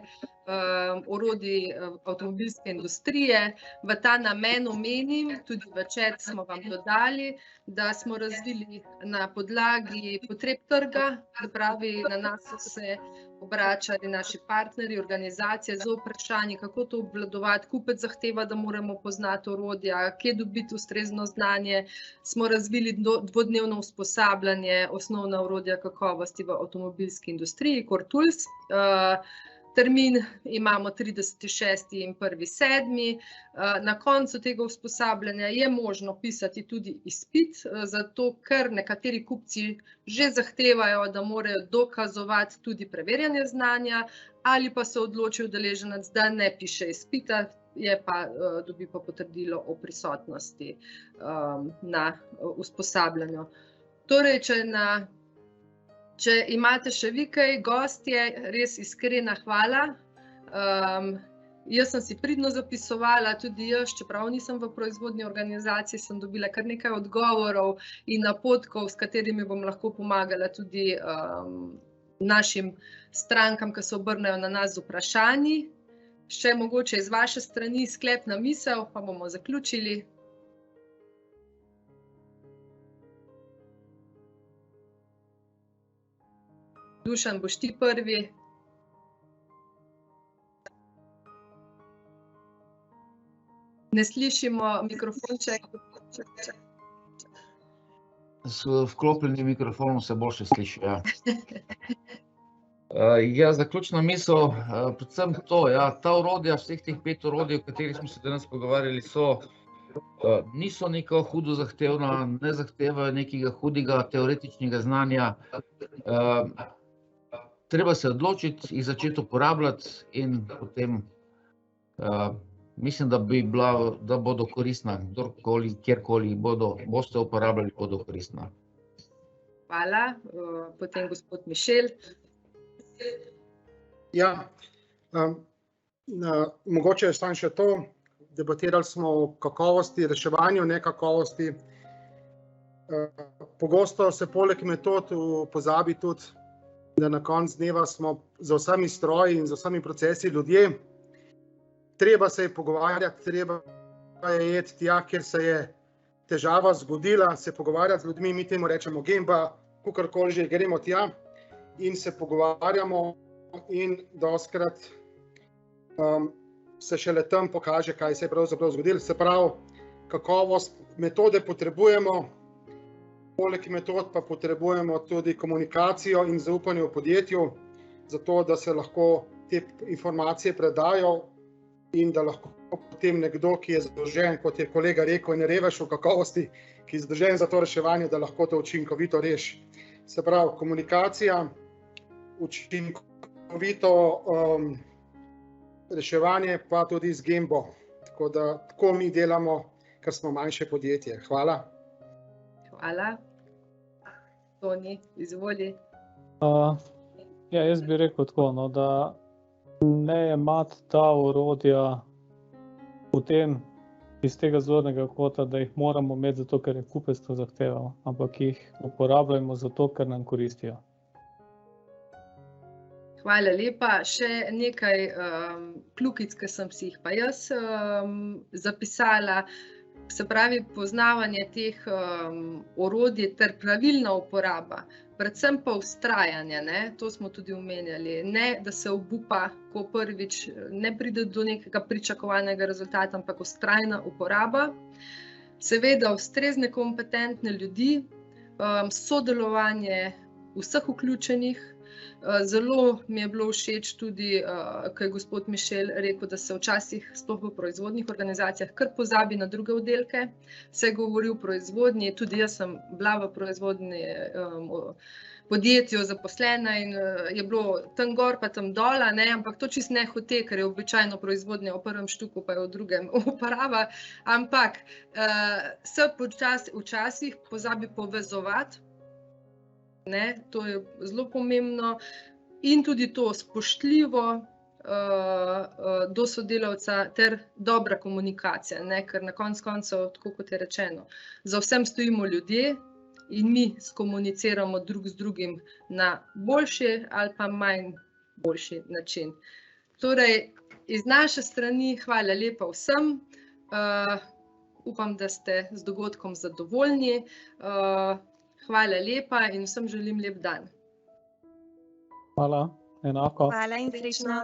orodij avtomobilske industrije. V ta namen omenim, tudi v chat smo vam dodali, da smo razvili na podlagi potreb trga, se pravi, na nas so se obračali naši partnerji, organizacije z vprašanji, kako to obvladovati. Kupec zahteva, da moramo poznati orodja, kje dobiti ustrezno znanje. Smo razvili dvodnevno usposabljanje, osnovna orodja kakovosti v avtomobilski industriji, Core Tools. Termin imamo 30.6. in 1.7. Na koncu tega usposabljanja je možno pisati tudi izpit, zato ker nekateri kupci že zahtevajo, da morajo dokazovati tudi preverjanje znanja, ali pa se odloči udeleženec, da ne piše izpita, dobi pa potrdilo o prisotnosti na usposabljanju. Torej, če imate še vi kaj, gostje, res iskrena hvala. Jaz sem si pridno zapisovala, tudi jaz, čeprav nisem v proizvodni organizaciji, sem dobila kar nekaj odgovorov in napotkov, s katerimi bom lahko pomagala tudi našim strankam, ki se obrnejo na nas z vprašanji. Še mogoče iz vaše strani sklepna misel, pa bomo zaključili. Dušan, boš ti prvi. Ne slišimo mikrofonček. s vklopljenim mikrofonom se boljše sliši, ja. Ja, zaključna misel, predvsem to, ja, ta orodja, vseh teh 5 orodij, o katerih smo se danes pogovarjali, niso neko hudo zahtevna, ne zahtevajo nekega hudega teoretičnega znanja. Treba se odločiti, jih začeti uporabljati in potem mislim, da bodo koristna, kdorkoli, kjerkoli boste uporabljali, bodo koristna. Hvala. Potem gospod Mišel. Ja, mogoče samo še to, debatirali smo o kakovosti, reševanju nekakovosti. Pogosto se poleg metod pozabi tudi, da na koncu dneva smo za vsemi stroji in za vsemi procesi ljudje. Treba se je pogovarjati, treba je iti tja, kjer se je težava zgodila, se pogovarjati z ljudmi, mi temu rečemo gemba, kakorkoli že, gremo tja in se pogovarjamo in dostikrat se šele tam pokaže, kaj se je pravzaprav zgodilo. Se pravi, kakovost, metode potrebujemo, poleg metod pa potrebujemo tudi komunikacijo in zaupanje v podjetju, zato da se lahko te informacije predajo in da lahko potem nekdo, ki je zadolžen, kot je kolega rekel, in revež v kakovosti, ki je zadolžen za to reševanje, da lahko to učinkovito reši. Se pravi, komunikacija, učinkovito reševanje, pa tudi z gembo. Tako da tako mi delamo, ker smo manjše podjetje. Hvala. Hvala. Toni, izvoli. Ja, jaz bi rekel tako, no, da ne jemati ta orodja potem iz tega zornega kota, da jih moramo imeti zato, ker je kupec to zahteval, ampak jih uporabljamo zato, ker nam koristijo. Hvala lepa. Še nekaj kljukic, ki sem si jih pa jaz zapisala. Se pravi, poznavanje teh orodij ter pravilna uporaba, predvsem pa vztrajanje, ne? To smo tudi omenjali. Ne, da se obupa, ko prvič ne pride do nekega pričakovanega rezultata, ampak vztrajna uporaba. Seveda ustrezne, kompetentne ljudi, sodelovanje vseh vključenih. Zelo mi je bilo všeč tudi, ko je gospod Mišel rekel, da se včasih sploh v proizvodnih organizacijah kar pozabi na druge oddelke. Se govori o proizvodnji, tudi jaz sem bila v proizvodni podjetju zaposlena in je bilo tam gor pa tam dola, ne, ampak to čisto ne hote, ker je običajno proizvodnja v prvem štuku, pa je v drugem uporaba, ampak se včasih pozabi povezovati. Ne, to je zelo pomembno in tudi to spoštljivo do sodelavca ter dobra komunikacija, ne, ker na koncu koncev, tako kot je rečeno, za vsem stojimo ljudje in mi skomuniciramo drug z drugim na boljši ali pa manj boljši način. Torej, iz naše strani hvala lepa vsem. Upam, da ste z dogodkom zadovoljni. Hvala lepa in vsem želim lep dan. Hvala, enako. Hvala in srečno.